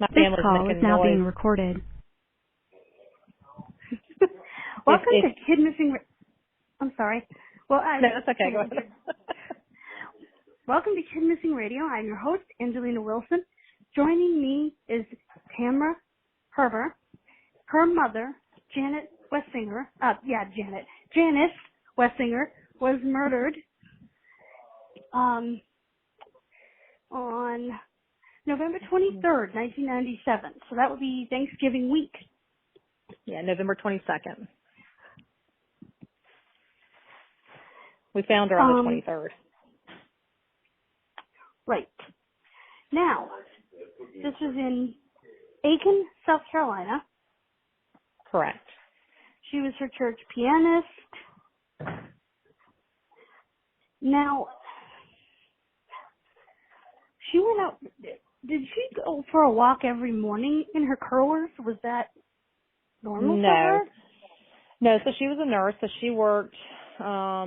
My This family's call is making now noise. being recorded. Welcome to Kidmissing. I'm sorry. No, that's okay. Go ahead. Welcome to Kidmissing Radio. I'm your host, Angelina Wilson. Joining me is Tamara Herber. Her mother, Janet Wessinger. Janice Wessinger was murdered on November 23rd, 1997. So that would be Thanksgiving week. Yeah, November 22nd. We found her on the 23rd. Right. Now, this is in Aiken, South Carolina. Correct. She was her church pianist. Now, she went out. Did she go for a walk every morning in her curlers? Was that normal for her? No, so she was a nurse, so she worked, I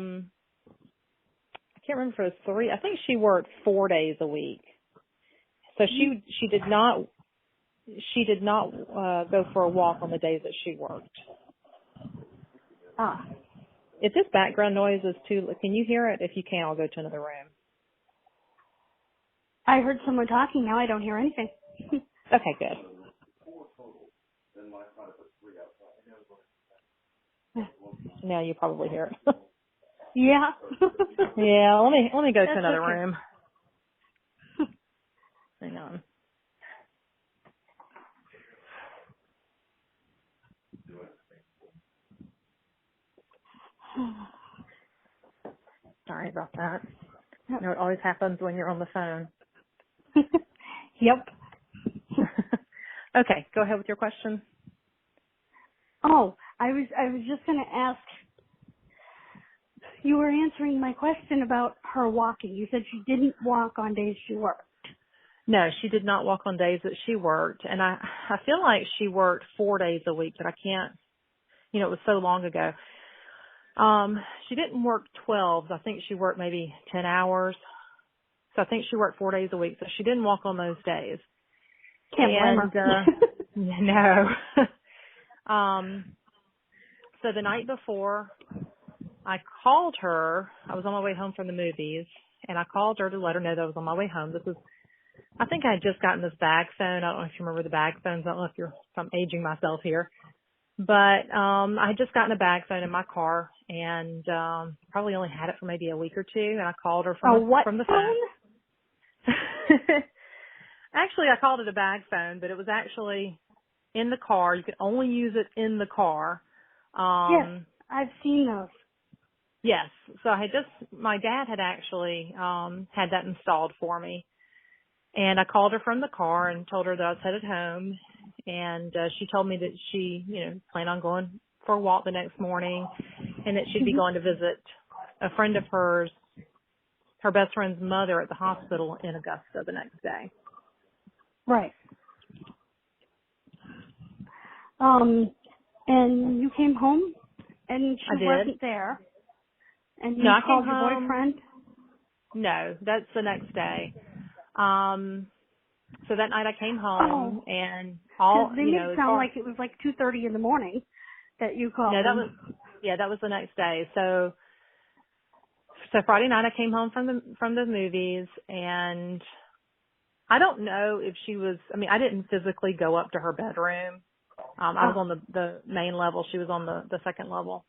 can't remember if it was 3, I think she worked 4 days a week. So she did not go for a walk on the days that she worked. Ah. If this background noise is too, can you hear it? If you can, I'll go to another room. I heard someone talking. Now I don't hear anything. Okay, good. Now you probably hear it. Yeah. Yeah, let me go to That's another okay. room. Hang on. Sorry about that. You know, it always happens when you're on the phone. Yep. Okay, go ahead with your question. Oh, I was just going to ask. You were answering my question about her walking. You said she didn't walk on days she worked. No, she did not walk on days that she worked, and I feel like she worked 4 days a week, but I can't. You know, it was so long ago. She didn't work 12. I think she worked maybe 10 hours. So I think she worked 4 days a week. So she didn't walk on those days. Can't blame her. No. So the night before, I called her. I was on my way home from the movies, and I called her to let her know that I was on my way home. I think I had just gotten this bag phone. I don't know if you remember the bag phones. I don't know if I'm aging myself here. But I had just gotten a bag phone in my car, and probably only had it for maybe a week or two, and I called her from the phone. Actually, I called it a bag phone, but it was actually in the car. You could only use it in the car. Yes, I've seen those. Yes. So my dad had actually had that installed for me. And I called her from the car and told her that I was headed home. And she told me that she, planned on going for a walk the next morning and that she'd be going to visit a friend of hers, her best friend's mother, at the hospital in Augusta the next day. Right. And you came home and she wasn't there. And you called your boyfriend? No, that's the next day. So that night I came home and they made it sound like it was like 2:30 in the morning that you called. No, that was the next day. So Friday night I came home from the movies, and I don't know if I didn't physically go up to her bedroom. I was on the main level. She was on the second level.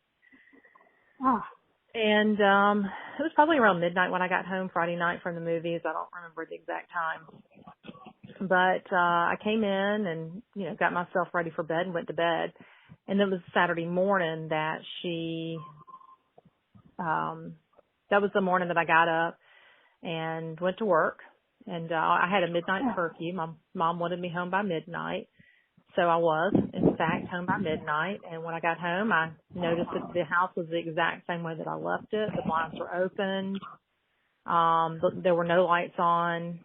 And it was probably around midnight when I got home Friday night from the movies. I don't remember the exact time. But I came in and, got myself ready for bed and went to bed. And it was Saturday morning that that was the morning that I got up and went to work. And I had a midnight curfew. My mom wanted me home by midnight. So I was, in fact, home by midnight. And when I got home, I noticed that the house was the exact same way that I left it. The blinds were opened. There were no lights on.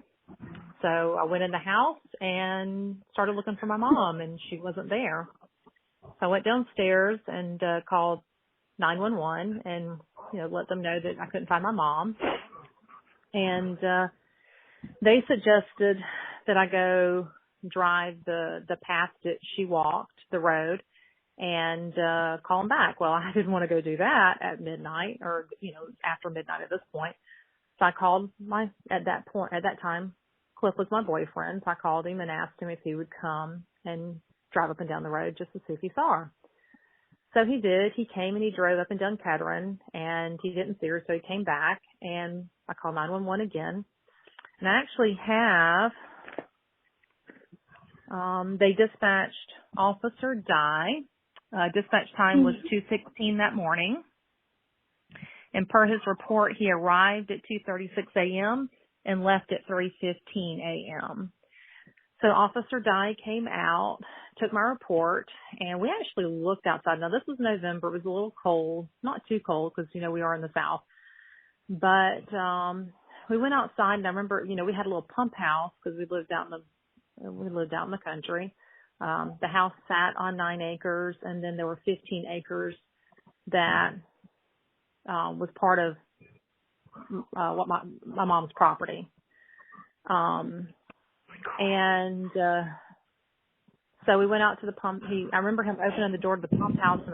So I went in the house and started looking for my mom, and she wasn't there. So I went downstairs and called 911 and, let them know that I couldn't find my mom. And they suggested that I go drive the path that she walked, the road, and call him back. Well, I didn't want to go do that at midnight or, after midnight at this point. So I called at that time, Cliff was my boyfriend. So I called him and asked him if he would come and drive up and down the road just to see if he saw her. So he did. He came and he drove up and down Kettering, and he didn't see her, so he came back, and I called 911 again. And I actually have, they dispatched Officer Dye. Dispatch time was 2:16 that morning. And per his report, he arrived at 2:36 a.m. and left at 3:15 a.m. So Officer Dye came out, took my report, and we actually looked outside. Now, this was November. It was a little cold, not too cold because, we are in the South. But we went outside, and I remember, we had a little pump house because we lived out in the country. The house sat on 9 acres, and then there were 15 acres that was part of what my mom's property. So we went out to the pump. I remember him opening the door to the pump house, and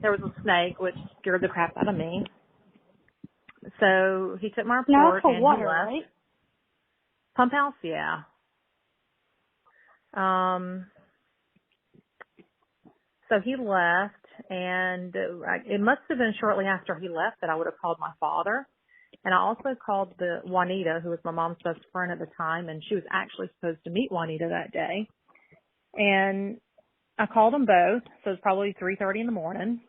there was a snake, which scared the crap out of me. So he took my report and water, he left. Right? Pump house, yeah. So he left, and it must have been shortly after he left that I would have called my father. And I also called Juanita, who was my mom's best friend at the time, and she was actually supposed to meet Juanita that day. And I called them both, so it was probably 3:30 in the morning.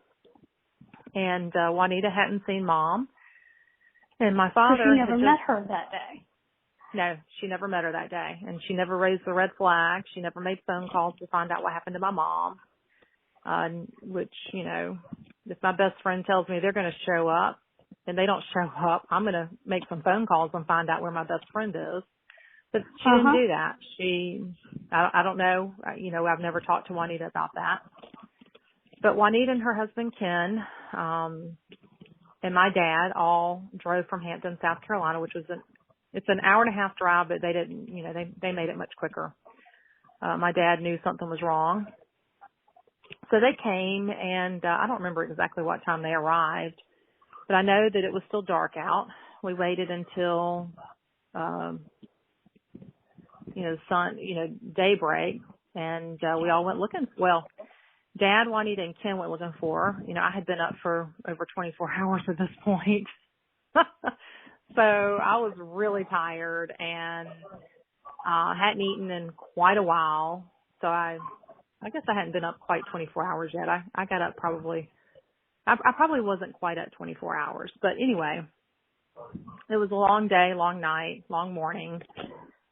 And Juanita hadn't seen Mom. And my father... So she never met her that day? No, she never met her that day. And she never raised the red flag. She never made phone calls to find out what happened to my mom, which, if my best friend tells me they're going to show up and they don't show up, I'm going to make some phone calls and find out where my best friend is. But she didn't do that. I don't know. I've never talked to Juanita about that. But Juanita and her husband, Ken, and my dad all drove from Hampton, South Carolina, which was it's an hour and a half drive, but they didn't, they made it much quicker. My dad knew something was wrong. So they came, and I don't remember exactly what time they arrived, but I know that it was still dark out. We waited until, daybreak, and we all went looking. Well, Dad, Juanita, and Ken went looking for her. I had been up for over 24 hours at this point. So I was really tired and hadn't eaten in quite a while. So I guess I hadn't been up quite 24 hours yet. I got up I probably wasn't quite at 24 hours. But anyway, it was a long day, long night, long morning.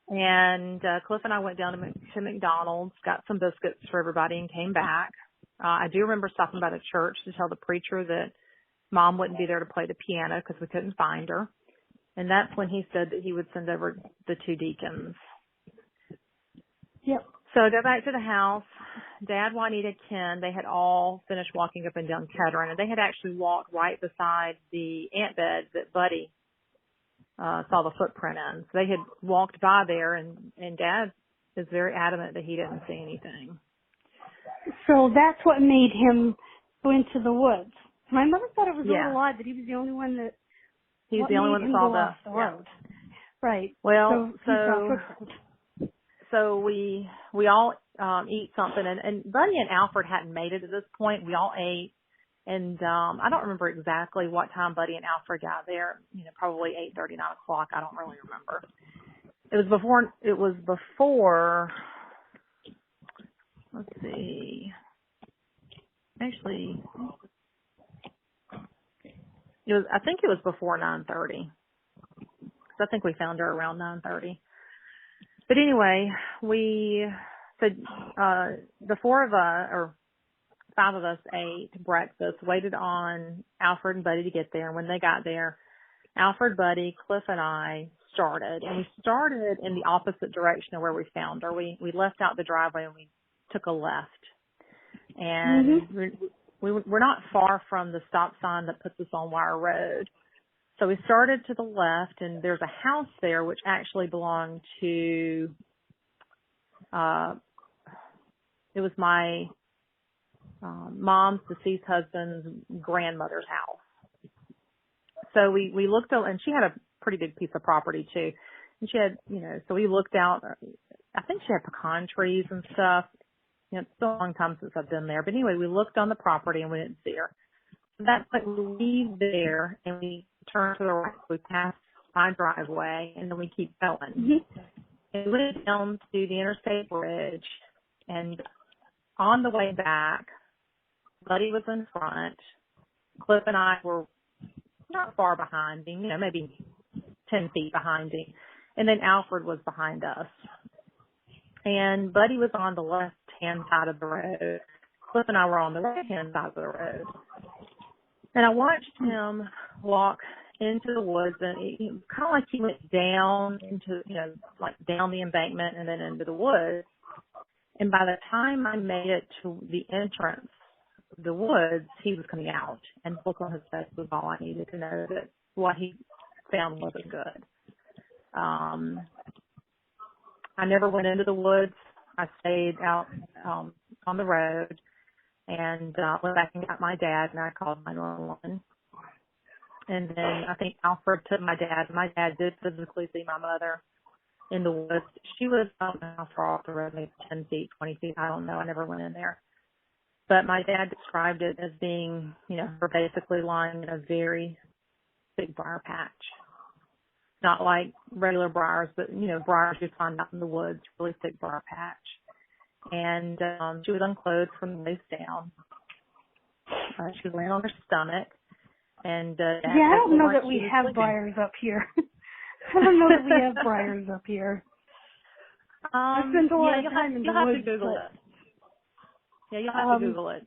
And Cliff and I went down to McDonald's, got some biscuits for everybody, and came back. I do remember stopping by the church to tell the preacher that Mom wouldn't be there to play the piano because we couldn't find her. And that's when he said that he would send over the 2 deacons. Yep. So I go back to the house. Dad, Juanita, Ken, they had all finished walking up and down Kettering, and they had actually walked right beside the ant bed that Buddy saw the footprint in. So they had walked by there, and Dad is very adamant that he didn't see anything. So that's what made him go into the woods. My mother thought it was a little odd that he was the only one that... He was the only one that saw the road. Right. Well, so we all eat something, and Buddy and Alfred hadn't made it at this point. We all ate, and I don't remember exactly what time Buddy and Alfred got there. Probably 8:30, 9 o'clock. I don't really remember. It was before. Let's see. Actually, I think it was before 9:30. I think we found her around 9:30. But anyway, the 4 of us, or 5 of us, ate breakfast, waited on Alfred and Buddy to get there. And when they got there, Alfred, Buddy, Cliff, and I started. And we started in the opposite direction of where we found her. We left out the driveway and we took a left. And we're not far from the stop sign that puts us on Wire Road. So we started to the left, and there's a house there which actually belonged to it was my mom's deceased husband's grandmother's house. So we looked out, and she had a pretty big piece of property too. And she had, so we looked out, I think she had pecan trees and stuff. It's still a long time since I've been there. But anyway, we looked on the property and we didn't see her. So that's like we leave there and we turn to the right. We pass my driveway and then we keep going. Mm-hmm. And we went down to the interstate bridge, and on the way back, Buddy was in front. Cliff and I were not far behind him, maybe 10 feet behind him. And then Alfred was behind us. And Buddy was on the left-hand side of the road. Cliff and I were on the right-hand side of the road. And I watched him walk into the woods, and kind of like he went down into, like down the embankment and then into the woods. And by the time I made it to the entrance of the woods, he was coming out. And the look on his face was all I needed to know that what he found wasn't good. I never went into the woods. I stayed out on the road and went back and got my dad, and I called 911. And then I think Alfred took my dad. My dad did physically see my mother in the woods. She was, I don't know how far off the road, maybe 10 feet, 20 feet. I don't know. I never went in there. But my dad described it as being, her basically lying in a very big briar patch. Not like regular briars, but, briars you find out in the woods, really thick briar patch. And she was unclothed from the waist down. She was laying on her stomach. And I don't know that we have briars up here. I don't know that we have briars up here. I've spent a lot of time in the woods. You'll have to Google it. Yeah, you'll have to Google it.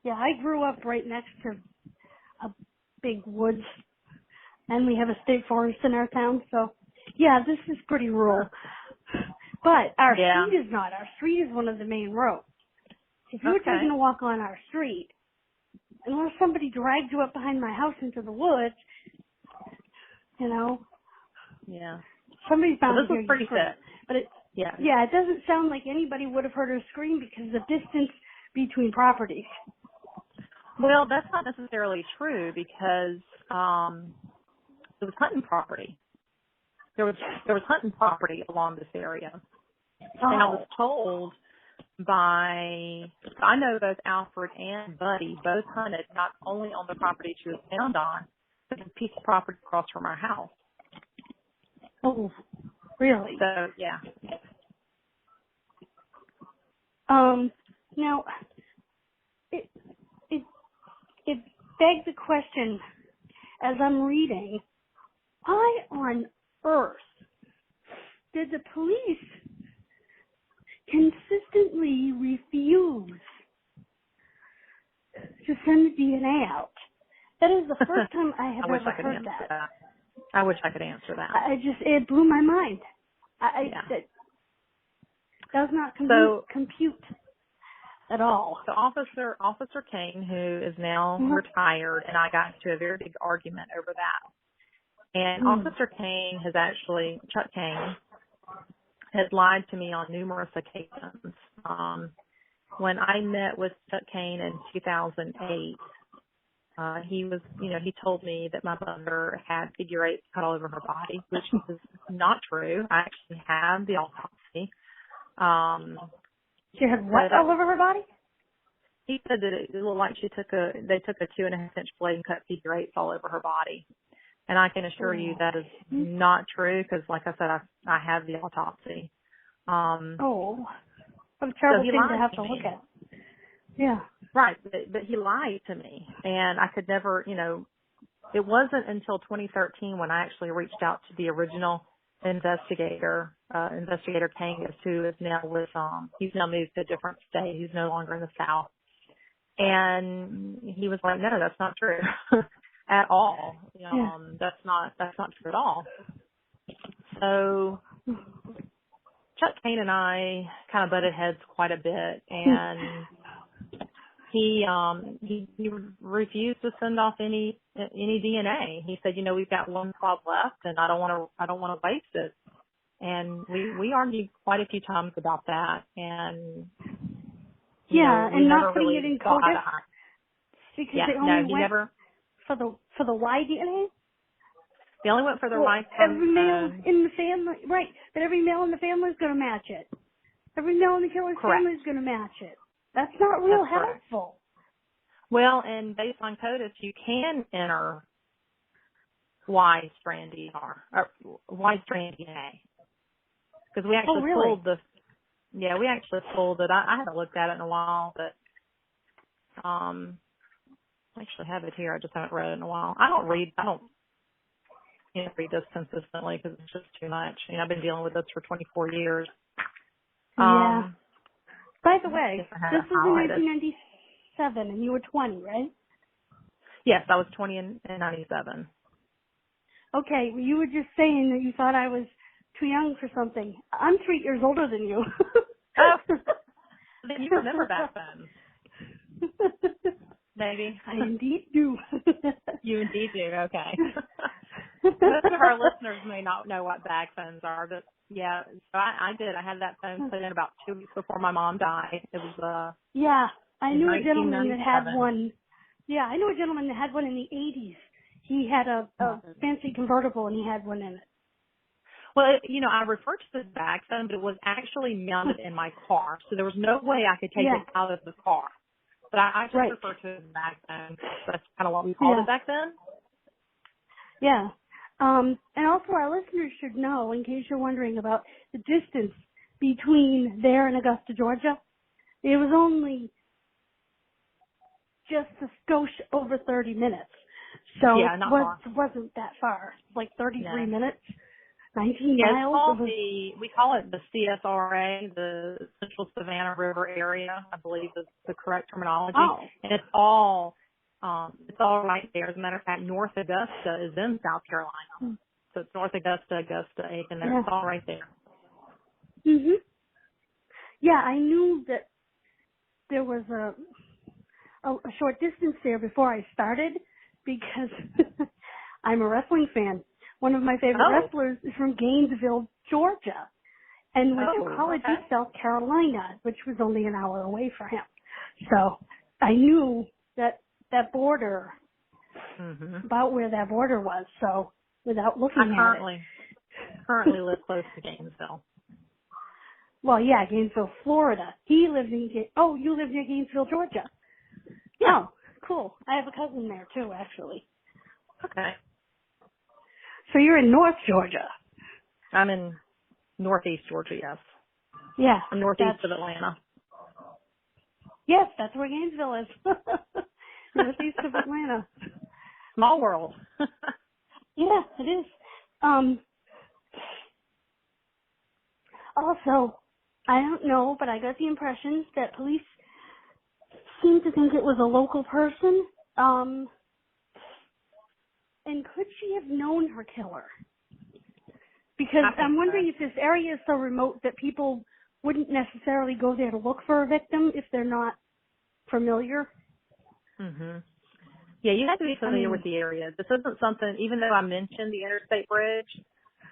Yeah, I grew up right next to a big woods, and we have a state forest in our town, so yeah, this is pretty rural. But our street is not. Our street is one of the main roads. If you were taking a walk on our street, unless somebody dragged you up behind my house into the woods, Yeah. Somebody's bound to hear you pretty scream. But it doesn't sound like anybody would have heard her scream because of the distance between properties. Well, that's not necessarily true because it was hunting property. There was hunting property along this area. Oh. And I was told I know both Alfred and Buddy both hunted not only on the property she was found on, but a piece of property across from our house. Oh, really? So, yeah. Now, it begs the question, as I'm reading, why on earth did the police consistently refuse to send the DNA out? That is the first time I have ever heard that. I wish I could answer that. It blew my mind. It does not compute at all. So Officer Kane, who is now retired, and I got into a very big argument over that. And Officer Kane Chuck Kane, has lied to me on numerous occasions. When I met with Chuck Kane in 2008, he told me that my mother had figure eights cut all over her body, which is not true. I actually have the autopsy. She had what all over her body? He said that it looked like they took a 2.5-inch blade and cut figure eights all over her body. And I can assure you that is not true because, like I said, I have the autopsy. What a terrible thing to have to look at. Yeah. Right, but he lied to me, and I could never, it wasn't until 2013 when I actually reached out to the original investigator, Investigator Kangas, who is now he's now moved to a different state. He's no longer in the South. And he was like, no, that's not true at all. That's not true at all. So Chuck Kane and I kind of butted heads quite a bit, and he refused to send off any DNA. He said, we've got one swab left, and I don't want to waste it. And we argued quite a few times about that, and Yeah, we and never not putting really it in saw eye CODIS to eye. because Yeah, they no, only he went never. for the Y DNA. They only went for the Well, right every male chromosome. in the family, right? But every male in the family is going to match it. Every male in the killer's Correct. family is going to match it. That's not That's real correct. helpful. Well, and based on CODIS, you can enter Y strand DNA or Y strand DNA because we actually really? pulled the. Yeah, we actually pulled it. I haven't looked at it in a while, but I actually have it here. I just haven't read it in a while. I don't read this consistently because it's just too much. I've been dealing with this for 24 years. Yeah. By the way, if I had this it was in highlighted. 1997, and you were 20, right? Yes, I was 20 in 97. Okay, well, you were just saying that you thought I was too young for something. I'm 3 years older than you. Oh, then you remember back then. Maybe. I indeed do. You indeed do. Okay. Most of our listeners may not know what bag phones are, but yeah, so I did. I had that phone put in about 2 weeks before my mom died. It was Yeah, I in knew a gentleman that had 1997. one. Yeah, I knew a gentleman that had one in the 80s. He had a fancy convertible and he had one in it. Well, I referred to this bag phone, but it was actually mounted in my car, so there was no way I could take it out of the car. But I just refer to it as a bag phone. That's kind of what we called it back then. Yeah. And also our listeners should know, in case you're wondering about the distance between there and Augusta, Georgia, it was only just a skosh over 30 minutes. So Yeah, not far. It wasn't that far, like 33 No. minutes, 19 Yeah, miles. we call it the CSRA, the Central Savannah River Area, I believe is the correct terminology. Oh. And it's all right there. As a matter of fact, North Augusta is in South Carolina. So it's North Augusta, Aiken, and it's all right there. Mhm. Yeah, I knew that there was a short distance there before I started because I'm a wrestling fan. One of my favorite wrestlers is from Gainesville, Georgia, and went to college in South Carolina, which was only an hour away for him. So I knew that border, about where that border was. So without looking at it. Currently live close to Gainesville. Well, yeah, Gainesville, Florida. He lives in, you live near Gainesville, Georgia. Yeah. Oh, cool. I have a cousin there too, actually. Okay. So you're in North Georgia. I'm in Northeast Georgia, yes. Yeah. I'm northeast of Atlanta. Yes, that's where Gainesville is. Northeast of Atlanta. Small world. Yeah, it is. Also, I don't know, but I got the impression that police seem to think it was a local person. And could she have known her killer? Because I'm wondering if this area is so remote that people wouldn't necessarily go there to look for a victim if they're not familiar. Yeah, you have to be familiar with the area. This isn't something, even though I mentioned the interstate bridge,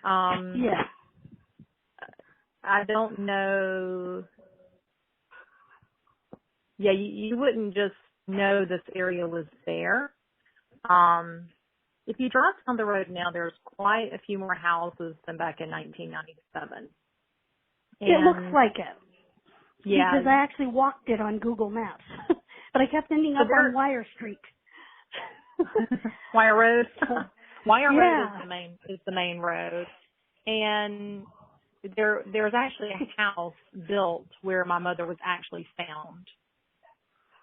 I don't know. Yeah, you wouldn't just know this area was there. If you drive down the road now, there's quite a few more houses than back in 1997. It looks like it. Yeah. Because I actually walked it on Google Maps. But I kept ending up on Wire Street. Wire Road? Wire Road is the main road. And there's actually a house built where my mother was actually found.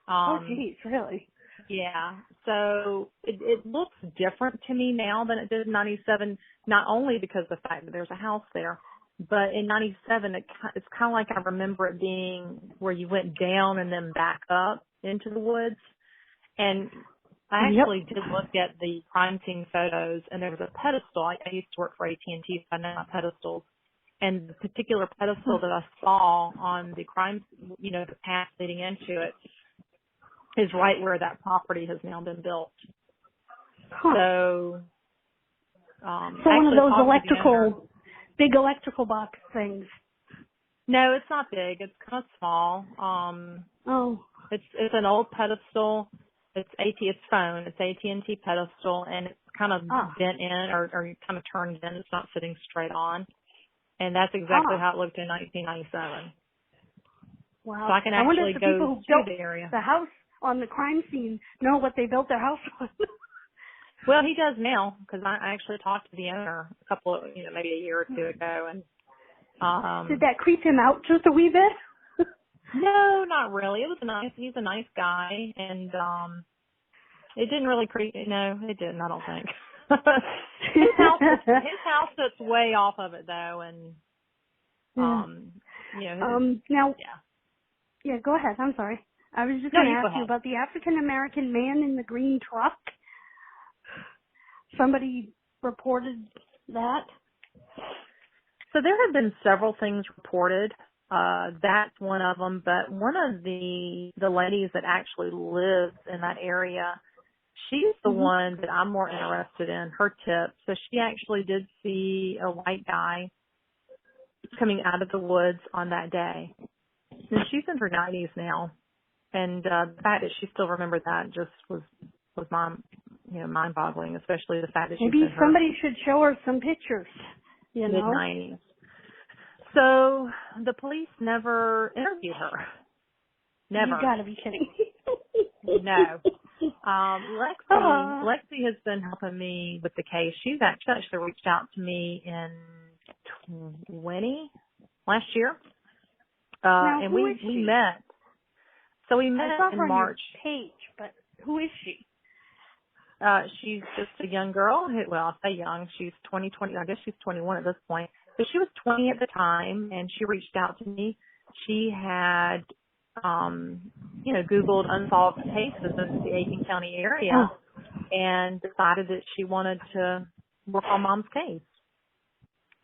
Oh, geez, really? Yeah. So it looks different to me now than it did in 97, not only because of the fact that there's a house there, but in 97, it's kind of like I remember it being where you went down and then back up into the woods. And I actually did look at the crime scene photos, and there was a pedestal. I used to work for AT&T, so I know my pedestals. And the particular pedestal that I saw on the crime, the path leading into it, is right where that property has now been built. So one of those big electrical box things. No, it's not big. It's kind of small. Oh. It's an old pedestal. It's phone. It's AT&T pedestal, and it's kind of bent in or kind of turned in. It's not sitting straight on. And that's exactly how it looked in 1997. Wow. So I can wonder actually if the go people who to built the area. the house on the crime scene know what they built their house on. Well, he does now, because I actually talked to the owner a couple of, maybe a year or two ago, and did that creep him out just a wee bit? no, not really. He's a nice guy, and it didn't really creep. No, it didn't. I don't think. His house sits way off of it though, and now, yeah, go ahead. I'm sorry. I was just going to ask you about the African American man in the green truck. Somebody reported that. So there have been several things reported. That's one of them, but one of the ladies that actually lives in that area, she's the one that I'm more interested in, her tip. So she actually did see a white guy coming out of the woods on that day. And she's in her 90s now. And the fact that she still remembered that just was mind-boggling, especially the fact that maybe somebody should show her some pictures, mid-90s. So the police never interviewed her. Never. You gotta be kidding. No. Lexi has been helping me with the case. She's actually reached out to me in last year. And we met. So we met in March. Page, but who is she? She's just a young girl. Well, I say young. She's 20. I guess she's 21 at this point. But she was 20 at the time, and she reached out to me. She had, Googled unsolved cases in the Aiken County area and decided that she wanted to work on Mom's case.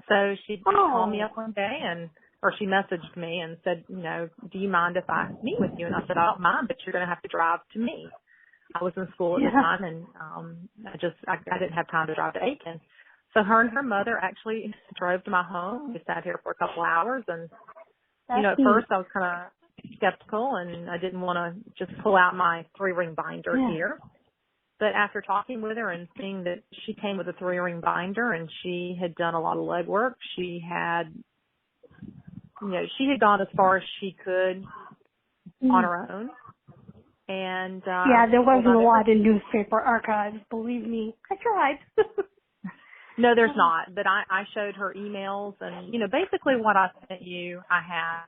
So she called me up one day or she messaged me and said, do you mind if I meet with you? And I said, I don't mind, but you're going to have to drive to me. I was in school at the time, and I didn't have time to drive to Aiken. So her and her mother actually drove to my home. We sat here for a couple hours, and at first I was kind of skeptical, and I didn't want to just pull out my 3-ring binder here. But after talking with her and seeing that she came with a 3-ring binder and she had done a lot of legwork, she had gone as far as she could on her own. And there wasn't a lot in newspaper archives, believe me. I tried. No, there's not. But I showed her emails, and basically what I sent you, I have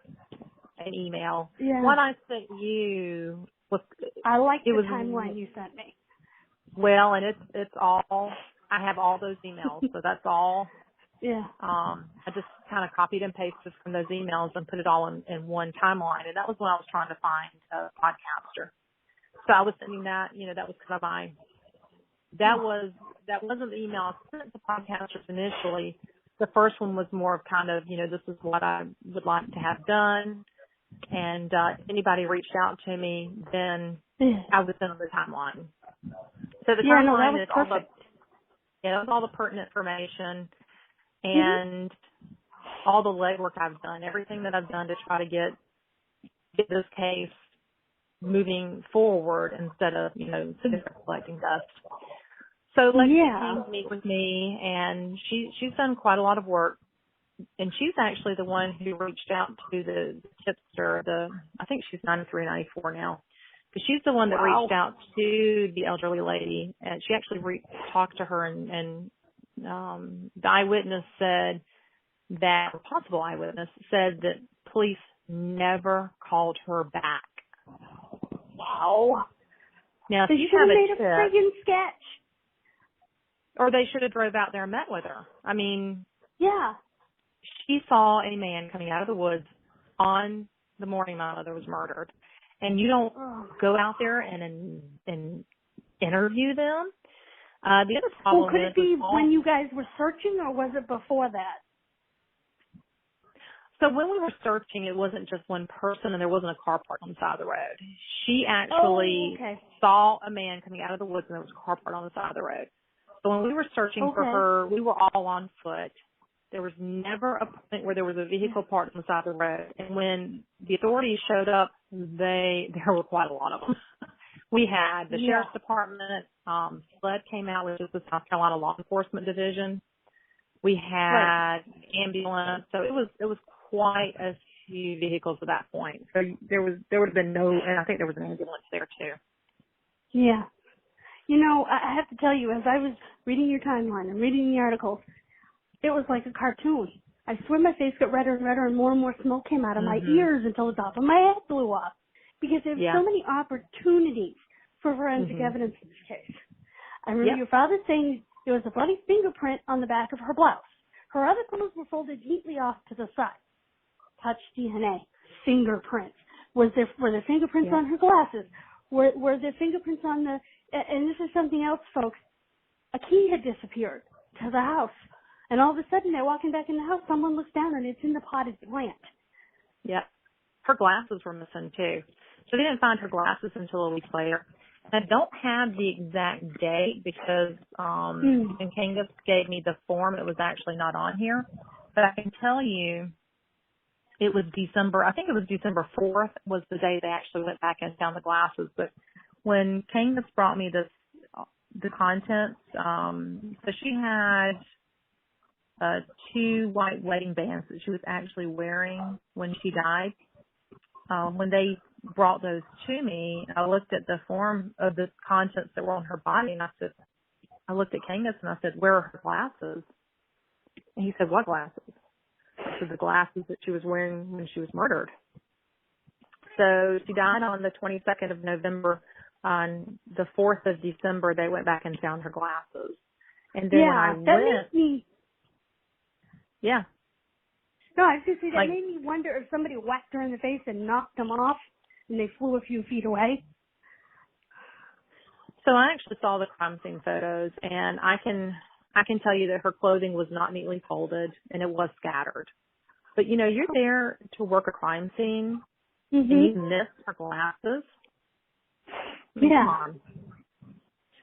an email. Yeah. What I sent you was I like the timeline you sent me. Well, and it's all, I have all those emails, so that's all. Yeah. I just kind of copied and pasted from those emails and put it all in one timeline, and that was when I was trying to find a podcaster. So I was sending that, that was because that wasn't the email I sent to podcasters initially. The first one was more of kind of, this is what I would like to have done. And if anybody reached out to me, then I would send them the timeline. So the timeline is perfect. all the pertinent information and all the legwork I've done, everything that I've done to try to get this case moving forward instead of, sitting there collecting dust. So Lexi came to meet with me, and she's done quite a lot of work, and she's actually the one who reached out to the tipster. I think she's 93, 94 now. But she's the one that reached out to the elderly lady, and she actually talked to her, and the eyewitness said that, or possible eyewitness said that police never called her back. Wow. Now, they should have made a friggin' sketch. Or they should have drove out there and met with her. I mean, yeah. She saw a man coming out of the woods on the morning my mother was murdered. And you don't go out there and interview them. The other problem could it be when you guys were searching, or was it before that? So when we were searching, it wasn't just one person, and there wasn't a car parked on the side of the road. She actually saw a man coming out of the woods, and there was a car parked on the side of the road. So when we were searching for her, we were all on foot. There was never a point where there was a vehicle parked on the side of the road. And when the authorities showed up, there were quite a lot of them. We had the sheriff's department, SLED came out, which is the South Carolina Law Enforcement Division. We had ambulance, so it was quite a few vehicles at that point. So there would have been and I think there was an ambulance there too. Yeah. You know, I have to tell you, as I was reading your timeline and reading the articles, it was like a cartoon. I swear my face got redder and redder and more smoke came out of my ears until the top of my head blew off. Because there's so many opportunities for forensic evidence in this case. I remember your father saying there was a bloody fingerprint on the back of her blouse. Her other clothes were folded neatly off to the side. Touch DNA, fingerprints. Were there fingerprints on her glasses? Were there fingerprints on the, and this is something else, folks, a key had disappeared to the house. And all of a sudden, they're walking back in the house, someone looks down and it's in the potted plant. Yeah. Her glasses were missing too. So they didn't find her glasses until a week later. I don't have the exact date because when Kangas gave me the form, it was actually not on here. But I can tell you it was December 4th was the day they actually went back and found the glasses. But when Kangas brought me the contents, so she had 2 white wedding bands that she was actually wearing when she died. When they brought those to me, I looked at the form of the contents that were on her body, and I looked at Kangas and I said, "Where are her glasses?" And he said, "What glasses?" I said, "The glasses that she was wearing when she was murdered." So she died on the 22nd of November. On the 4th of December, they went back and found her glasses. And then when I went, No, I was going to say that made me wonder if somebody whacked her in the face and knocked them off and they flew a few feet away. So I actually saw the crime scene photos, and I can tell you that her clothing was not neatly folded and it was scattered. But you're there to work a crime scene and you missed her glasses. Come on.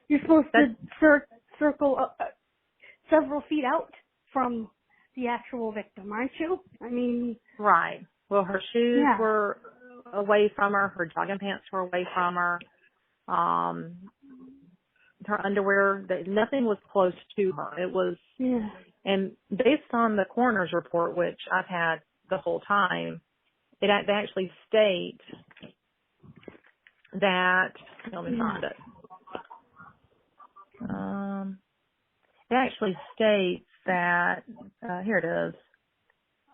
You're supposed to circle several feet out from the actual victim, aren't you? I mean... Right. Well, her shoes were away from her. Her jogging pants were away from her. Her underwear, nothing was close to her. It was... And based on the coroner's report, which I've had the whole time, they actually state that... Let me find it. It actually states that, here it is,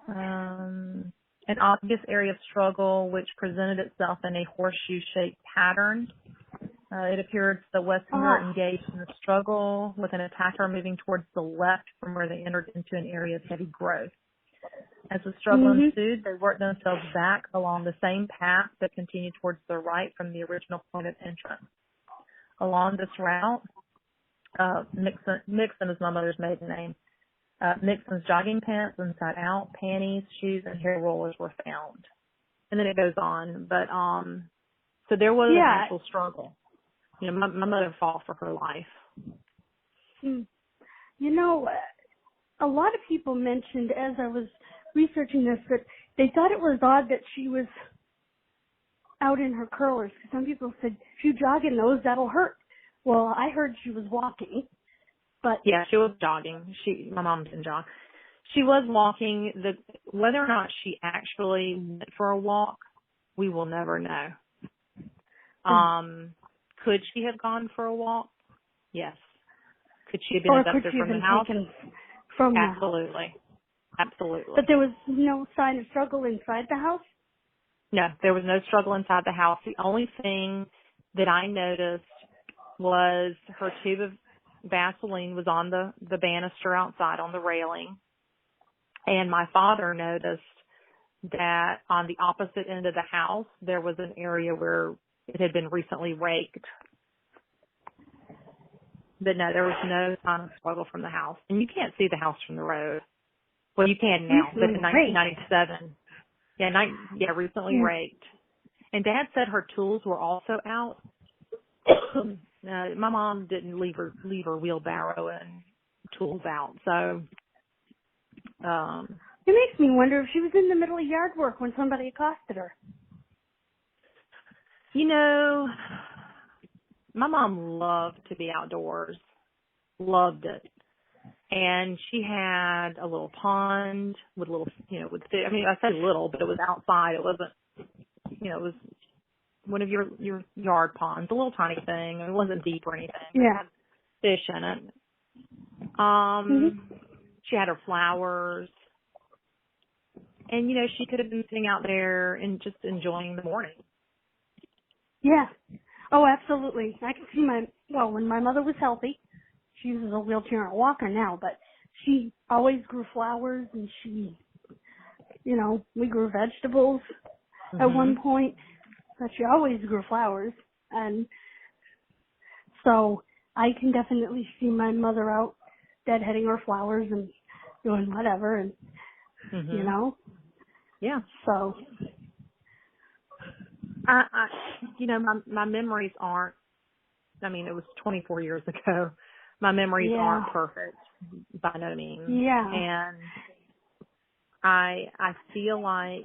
an obvious area of struggle which presented itself in a horseshoe-shaped pattern. It appeared that Wessinger engaged in a struggle with an attacker moving towards the left from where they entered into an area of heavy growth. As the struggle ensued, they worked themselves back along the same path that continued towards the right from the original point of entrance. Along this route, Mixon is my mother's maiden name. Mixon's jogging pants inside out, panties, shoes, and hair rollers were found. And then it goes on. But, so there was an actual struggle. My mother fought for her life. A lot of people mentioned as I was researching this that they thought it was odd that she was out in her curlers. Some people said, if you jog in those, that'll hurt. Well, I heard she was walking, but... Yeah, she was jogging. My mom didn't jog. She was walking. Whether or not she actually went for a walk, we will never know. Could she have gone for a walk? Yes. Could she have been abducted from the house? Absolutely. Absolutely. But there was no sign of struggle inside the house? No, there was no struggle inside the house. The only thing that I noticed was her tube of Vaseline was on the banister outside on the railing. And my father noticed that on the opposite end of the house, there was an area where it had been recently raked. But no, there was no sign of struggle from the house. And you can't see the house from the road. Well, you can now, but in 1997. Recently raked. And Dad said her tools were also out. My mom didn't leave her wheelbarrow and tools out. So It makes me wonder if she was in the middle of yard work when somebody accosted her. You know, my mom loved to be outdoors. Loved it. And she had a little pond with little, with fish. I mean, I say little, but it was outside. It wasn't, it was one of your yard ponds, a little tiny thing. It wasn't deep or anything. Yeah. It had fish in it. She had her flowers. And, she could have been sitting out there and just enjoying the morning. Yeah. Oh, absolutely. I can see when my mother was healthy, she uses a wheelchair and a walker now, but she always grew flowers and we grew vegetables at one point, but she always grew flowers. And so I can definitely see my mother out deadheading her flowers and doing whatever and, Yeah. So. My memories aren't, it was 24 years ago. My memories aren't perfect by no means. Yeah. And I feel like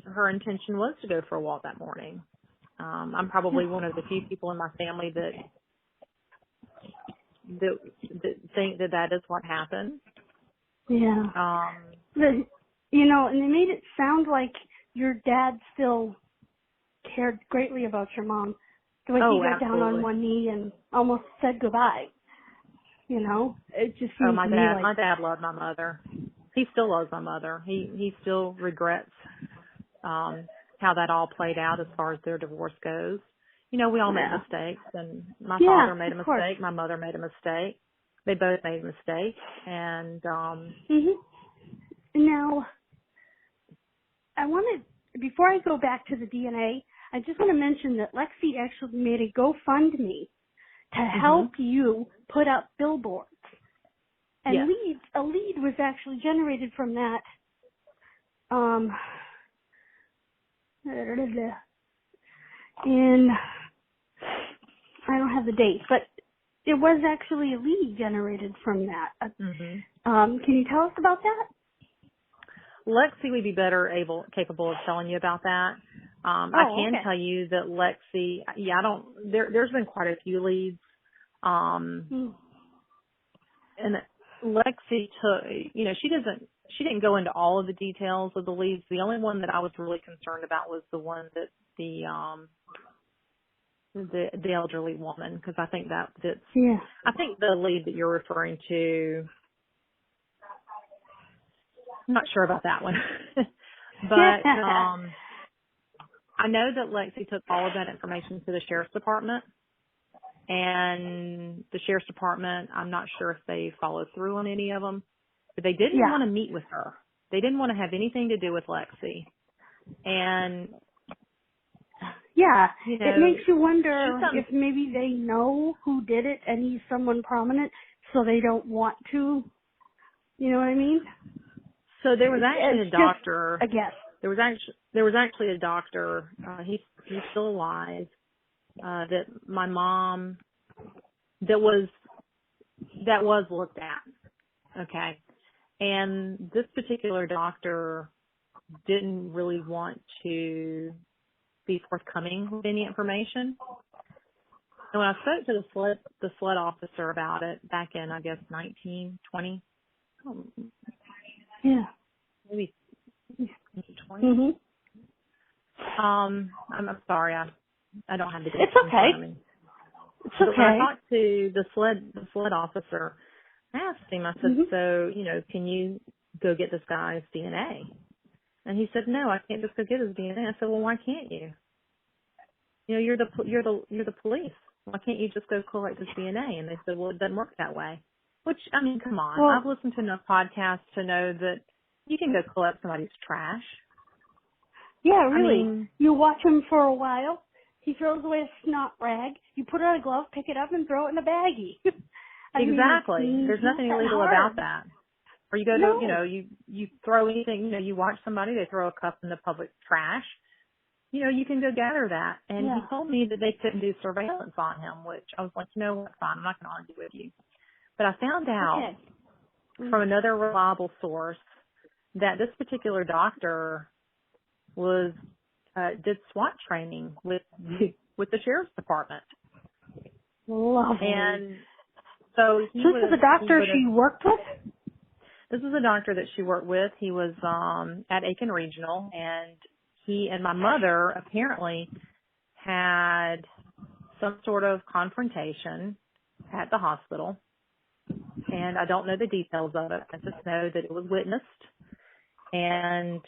her intention was to go for a walk that morning. I'm probably one of the few people in my family that think that is what happened. Yeah. And they made it sound like your dad still cared greatly about your mom. The way he got down on one knee and almost said goodbye. It just seems to me like... my dad loved my mother. He still loves my mother. He still regrets how that all played out as far as their divorce goes. We all make mistakes, and my father made a mistake. Course. My mother made a mistake. They both made a mistake, and Now, before I go back to the DNA, I just want to mention that Lexi actually made a GoFundMe to help you put up billboards. And a lead was actually generated from that. And I don't have the date, but it was actually a lead generated from that. Can you tell us about that? Lexi would be capable of telling you about that. I can tell you that Lexi, there's been quite a few leads. And Lexi took, she didn't go into all of the details of the leads. The only one that I was really concerned about was the one that the elderly woman, because I think that fits. Yeah. I think the lead that you're referring to, I'm not sure about that one. But I know that Lexi took all of that information to the sheriff's department, and the sheriff's department, I'm not sure if they followed through on any of them, but they didn't want to meet with her. They didn't want to have anything to do with Lexi. And it makes you wonder if maybe they know who did it and he's someone prominent, so they don't want to. You know what I mean? So there was actually a doctor. I guess there was actually a doctor. He's still alive. That my mom that was looked at. Okay, and this particular doctor didn't really want to be forthcoming with any information. And when I spoke to the sled officer about it back in, I guess, 1920. Maybe 20. I'm sorry, I don't have the date. It's okay. It's okay. But when I talked to the sled officer, I asked him, I said, so, can you go get this guy's DNA? And he said, no, I can't just go get his DNA. I said, well, why can't you? You're the police. Why can't you just go collect his DNA? And they said, well, it doesn't work that way. Which, come on. Well, I've listened to enough podcasts to know that you can go collect somebody's trash. Yeah, really. You watch him for a while. He throws away a snot rag. You put on a glove, pick it up, and throw it in a baggie. Exactly. There's nothing illegal about that. Or you go to, you throw anything, you watch somebody, they throw a cup in the public trash. You can go gather that. And he told me that they couldn't do surveillance on him, which I was like, fine, I'm not going to argue with you. But I found out from another reliable source that this particular doctor was did SWAT training with the sheriff's department. Lovely. And so this is a doctor she worked with? This is a doctor that she worked with. He was at Aiken Regional, and he and my mother apparently had some sort of confrontation at the hospital. And I don't know the details of it. I just know that it was witnessed, and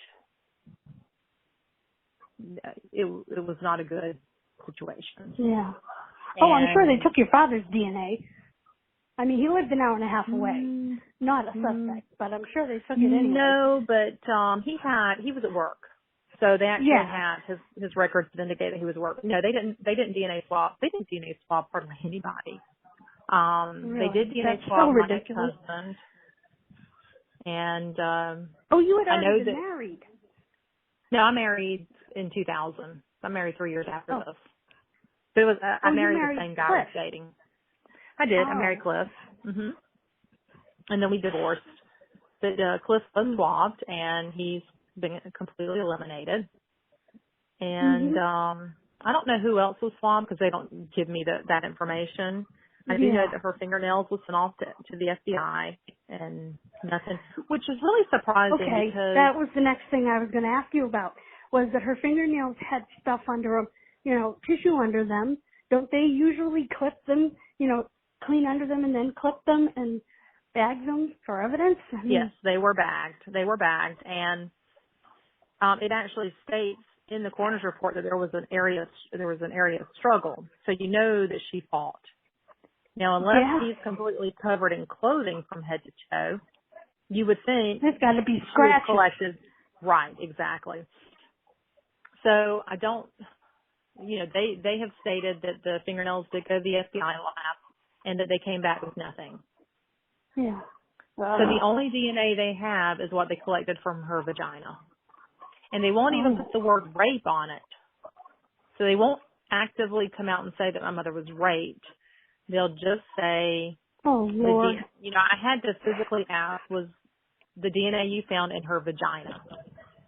it was not a good situation. Yeah. Oh, I'm sure they took your father's DNA. I mean, he lived an hour and a half away. Not a suspect, but I'm sure they took it anyway. No, but he was at work. So they actually had his records that indicate that he was at work. No, they didn't DNA swab. They didn't DNA swab hardly anybody. Really? They did DNA That's swab so my ridiculous. ex-husband. And you had already been married. No, I married in 2000. I married 3 years after this. But it was I married the same guy I was dating. I did. I married Cliff. Mhm. And then we divorced. But Cliff was swabbed, and he's been completely eliminated. And I don't know who else was swabbed because they don't give me that information. I do know that her fingernails was sent off to the FBI and nothing, which is really surprising. Okay, because that was the next thing I was going to ask you about, was that her fingernails had stuff under them, tissue under them. Don't they usually clip them, clean under them and then clip them and bag them for evidence? Yes, they were bagged. And it actually states in the coroner's report that there was an area of struggle. So you know that she fought. Now, unless he's completely covered in clothing from head to toe, you would think there's got to be scratches. Collected. Right, exactly. So I don't, they have stated that the fingernails did go to the FBI lab and that they came back with nothing. Yeah. So the only DNA they have is what they collected from her vagina. And they won't even put the word rape on it. So they won't actively come out and say that my mother was raped. They'll just say, oh, Lord. I had to physically ask, was the DNA you found in her vagina?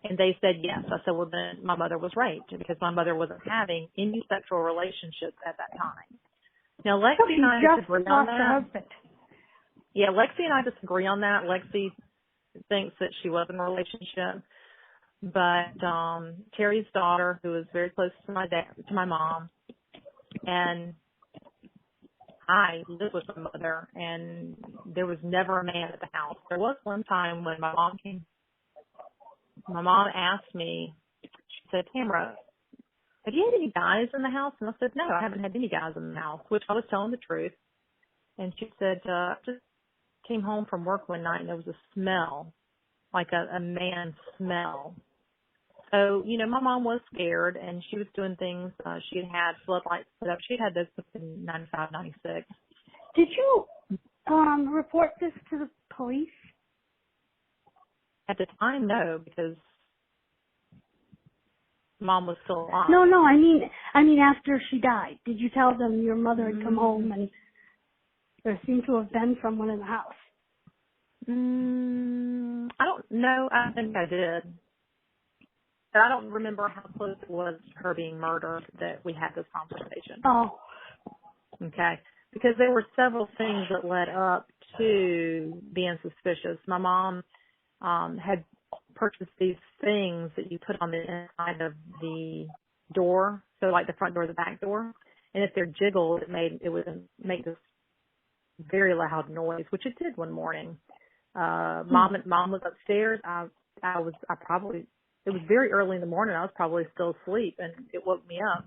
And they said yes. I said, well, then my mother was raped because my mother wasn't having any sexual relationships at that time. Now, Lexi and I disagree on that. Her husband. Yeah, Lexi and I disagree on that. Lexi thinks that she was in a relationship. But Terry's daughter, who was very close to my mom, and I lived with my mother, and there was never a man at the house. There was one time when my mom came. My mom asked me, she said, Tamara, have you had any guys in the house? And I said, no, I haven't had any guys in the house, which I was telling the truth. And she said, I just came home from work one night, and there was a smell, like a man smell. So, my mom was scared, and she was doing things. She had floodlights put up. She had those put in 95, 96. Did you report this to the police? At the time, no, because Mom was still alive. No, I mean after she died. Did you tell them your mother had come home and there seemed to have been someone in the house? I don't know. I think I did. But I don't remember how close it was to her being murdered that we had this conversation. Oh. Okay. Because there were several things that led up to being suspicious. My mom had purchased these things that you put on the inside of the door, so like the front door, the back door, and if they're jiggled, it would make this very loud noise, which it did one morning. Mom was upstairs. It was very early in the morning. I was probably still asleep, and it woke me up.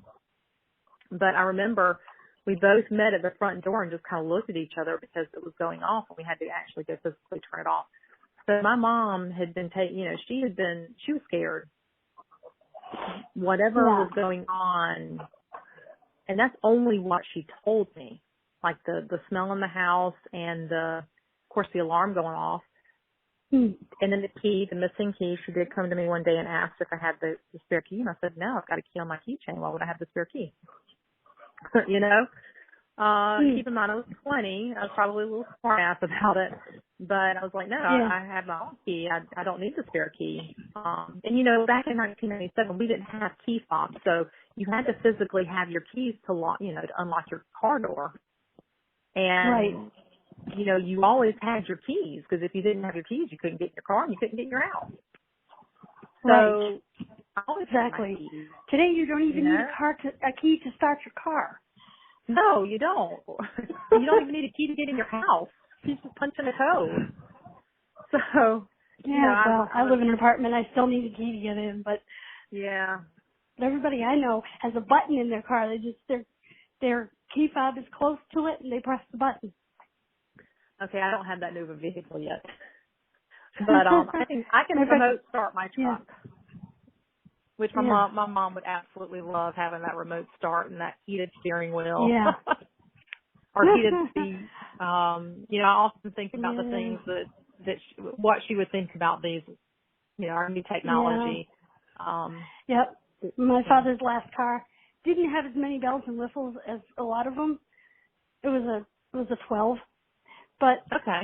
But I remember we both met at the front door and just kind of looked at each other because it was going off, and we had to actually go physically turn it off. So my mom had been she was scared. Whatever was going on, and that's only what she told me, like the smell in the house and of course the alarm going off. And then the missing key, she did come to me one day and asked if I had the spare key, and I said, no, I've got a key on my keychain. Why would I have the spare key? Keep in mind, I was 20. I was probably a little smart ass about it. But I was like, no, Yeah. I have my own key. I don't need the spare key. And, back in 1997, we didn't have key fobs. So you had to physically have your keys to lock, to unlock your car door. And, Right. You always had your keys, because if you didn't have your keys, you couldn't get in your car and you couldn't get in your house. So Right. I always had my Exactly. keys. Today you don't even need a key to start your car. No, you don't. You don't even need a key to get in your house. You just punch in a code. So, Yeah, well, I live in an apartment. I still need a key to get in, but yeah. everybody I know has a button in their car. Their key fob is close to it, and they press the button. Okay, I don't have that new vehicle yet, but I can remote start my truck, which my mom would absolutely love, having that remote start and that heated steering wheel. Yeah. Or heated seat. I often think about the things what she would think about these, our new technology. Yep. My father's last car didn't have as many bells and whistles as a lot of them. It was a 12, but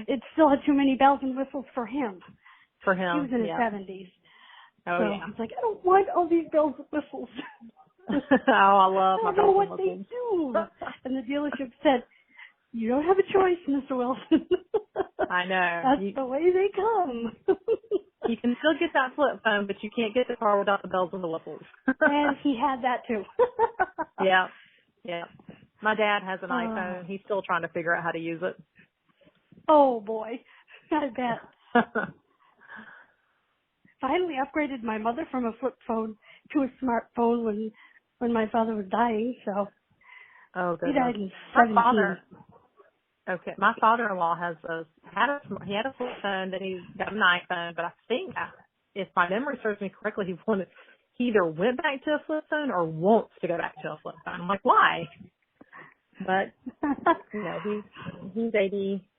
it still had too many bells and whistles for him. For him, he was in his 70s. Oh, so yeah. he's like, I don't want all these bells and whistles. I love my bells and whistles. I don't know what they do. And the dealership said, you don't have a choice, Mr. Wilson. I know. That's the way they come. You can still get that flip phone, but you can't get the car without the bells and the whistles. And he had that too. Yeah. My dad has an iPhone. He's still trying to figure out how to use it. Oh boy, I bet. Finally upgraded my mother from a flip phone to a smartphone when my father was dying. So he died in 17. Okay, my father-in-law had a flip phone, then he got an iPhone, but I think, if my memory serves me correctly, he either went back to a flip phone or wants to go back to a flip phone. I'm like, why? But he's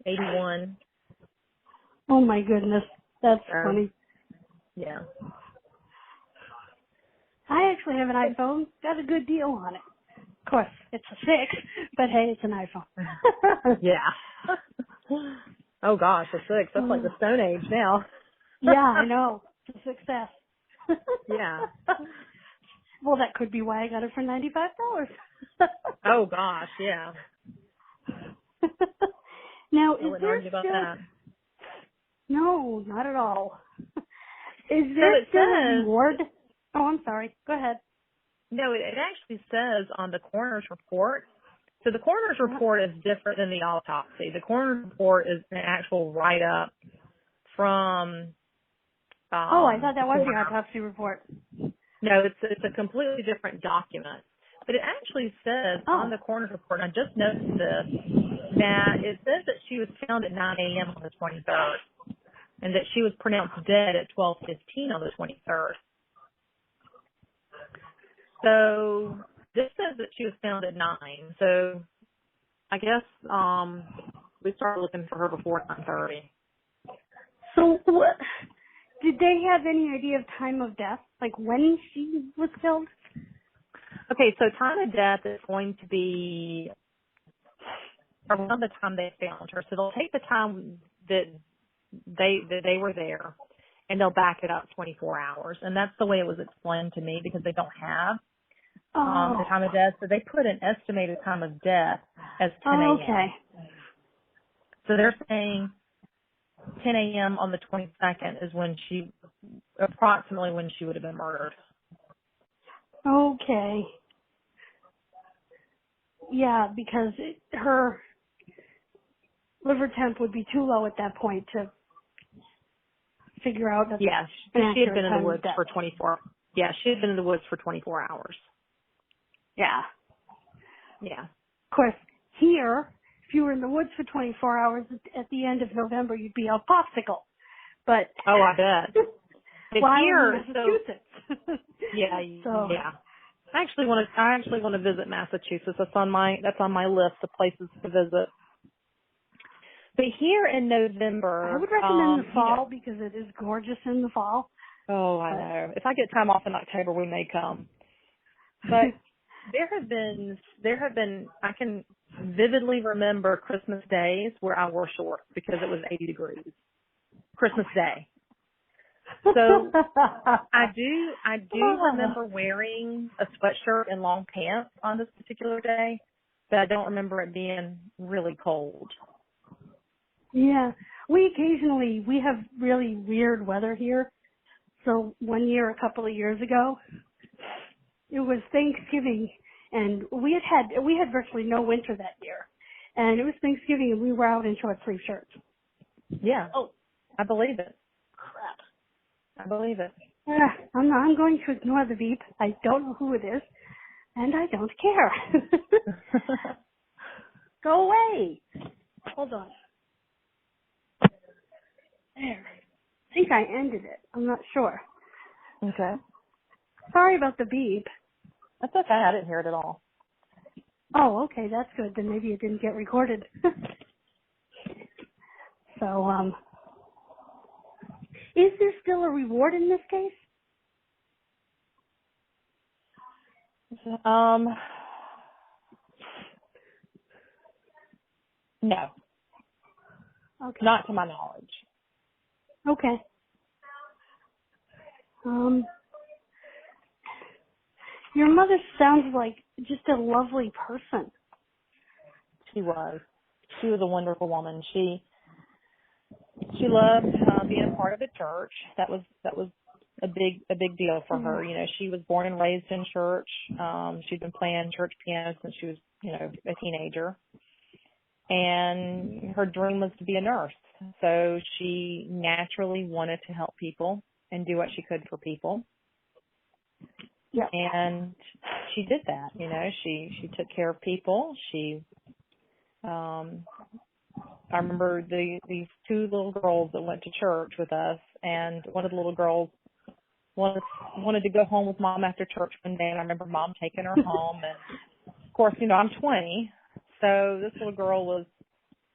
81. Oh my goodness, that's funny. Yeah. I actually have an iPhone. Got a good deal on it. Of course, it's a 6, but hey, it's an iPhone. Yeah. Oh gosh, a 6. That's like the Stone Age now. Yeah, I know. It's a success. Yeah. Well, that could be why I got it for $95. Oh gosh, yeah. Now, I wouldn't argue about that. No, not at all. Is there still a reward? Oh, I'm sorry. Go ahead. No, it actually says on the coroner's report. So the coroner's report is different than the autopsy. The coroner's report is an actual write-up from I thought that was the autopsy report. No, it's a completely different document. But it actually says on the coroner's report, and I just noticed this, that it says that she was found at 9 a.m. on the 23rd, and that she was pronounced dead at 12:15 on the 23rd. So this says that she was found at 9. So I guess we started looking for her before 9:30. So what? Did they have any idea of time of death, like when she was killed? Okay, so time of death is going to be around the time they found her. So they'll take the time that they were there, and they'll back it up 24 hours. And that's the way it was explained to me, because they don't have the time of death. So they put an estimated time of death as 10 a.m. Okay. So they're saying 10 a.m. on the 22nd is approximately when she would have been murdered. Okay. Yeah, because her liver temp would be too low at that point to figure out that. Yeah, she had been in the woods for 24. Yeah, she had been in the woods for 24 hours. Yeah. Yeah. Of course, here, if you were in the woods for 24 hours at the end of November, you'd be a popsicle. But I bet. While here, in Massachusetts. Yeah. I actually want to visit Massachusetts. That's on my list of places to visit. But here in November, I would recommend the fall because it is gorgeous in the fall. Oh, I know. If I get time off in October, we may come. But there have been vividly remember Christmas days where I wore shorts because it was 80 degrees. Christmas Day. So I do remember wearing a sweatshirt and long pants on this particular day, but I don't remember it being really cold. Yeah. We have really weird weather here. So one year, a couple of years ago, it was Thanksgiving, and we had virtually no winter that year. And it was Thanksgiving, and we were out in short sleeve shirts. Yeah. Oh, I believe it. crap. I believe it. I'm going to ignore the beep. I don't know who it is, and I don't care. Go away. Hold on. There. I think I ended it. I'm not sure. Okay. Sorry about the beep. That's okay. I didn't hear it at all. Oh, okay. That's good. Then maybe it didn't get recorded. So, is there still a reward in this case? No, Okay. not to my knowledge. Okay. Your mother sounds like just a lovely person. She was a wonderful woman. She loved being a part of the church. That was a big deal for her. You know, she was born and raised in church. She'd been playing church piano since she was, you know, a teenager. And her dream was to be a nurse. So she naturally wanted to help people and do what she could for people. Yep. And she did that, you know, she took care of people. I remember these two little girls that went to church with us, and one of the little girls wanted to go home with Mom after church one day, and I remember Mom taking her home. And of course, you know, I'm 20, so this little girl was,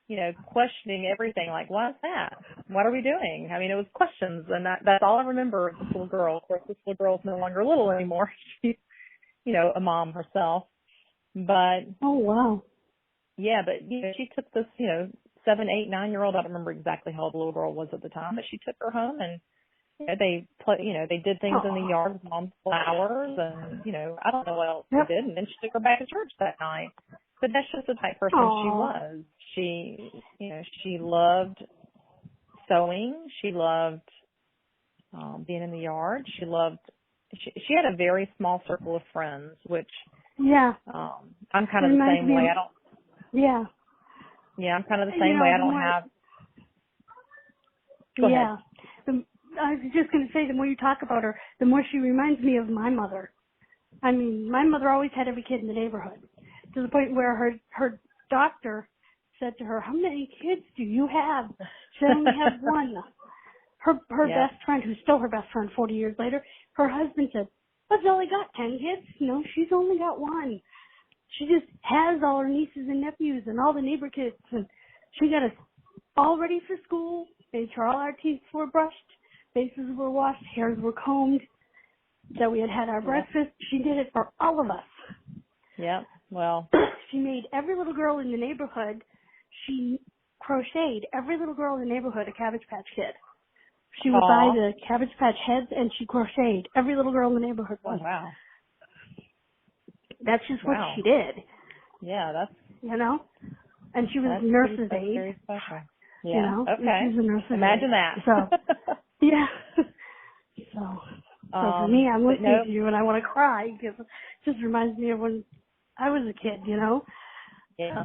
you know, questioning everything, like, what's that? What are we doing? I mean, it was questions, and that's all I remember of this little girl. Of course, this little girl's no longer little anymore. She's, you know, a mom herself. But Oh, wow. yeah, but, you know, she took this, you know, 7, 8, 9-year-old, I don't remember exactly how old the little girl was at the time, but she took her home, and you know, they did things in the yard with Mom's flowers, and, you know, I don't know what else they did, and then she took her back to church that night. But that's just the type of person she was. She, you know, she loved sewing. She loved being in the yard. She had a very small circle of friends, which I'm kind of the same way. I'm kind of the same way. I don't have. Go ahead. I was just going to say, the more you talk about her, the more she reminds me of my mother. I mean, my mother always had every kid in the neighborhood, to the point where her doctor said to her, "How many kids do you have?" She only have one. Her best friend, who's still her best friend 40 years later, her husband said, "I've only got 10 kids." No, she's only got one. She just has all her nieces and nephews and all the neighbor kids, and she got us all ready for school, made sure all our teeth were brushed, faces were washed, hairs were combed, that we had our breakfast. She did it for all of us. Yeah, well. She made every little girl in the neighborhood, she crocheted every little girl in the neighborhood a Cabbage Patch Kid. She would buy the Cabbage Patch heads, and she crocheted every little girl in the neighborhood one. Oh, wow. That's just what she did. Yeah, that's... You know? And she was a nurse's aide. Very special. Yeah, you know? okay. She was a nurse's Imagine aide. that. So, yeah. So for me, I'm listening to you and I want to cry because it just reminds me of when I was a kid, you know? Yeah.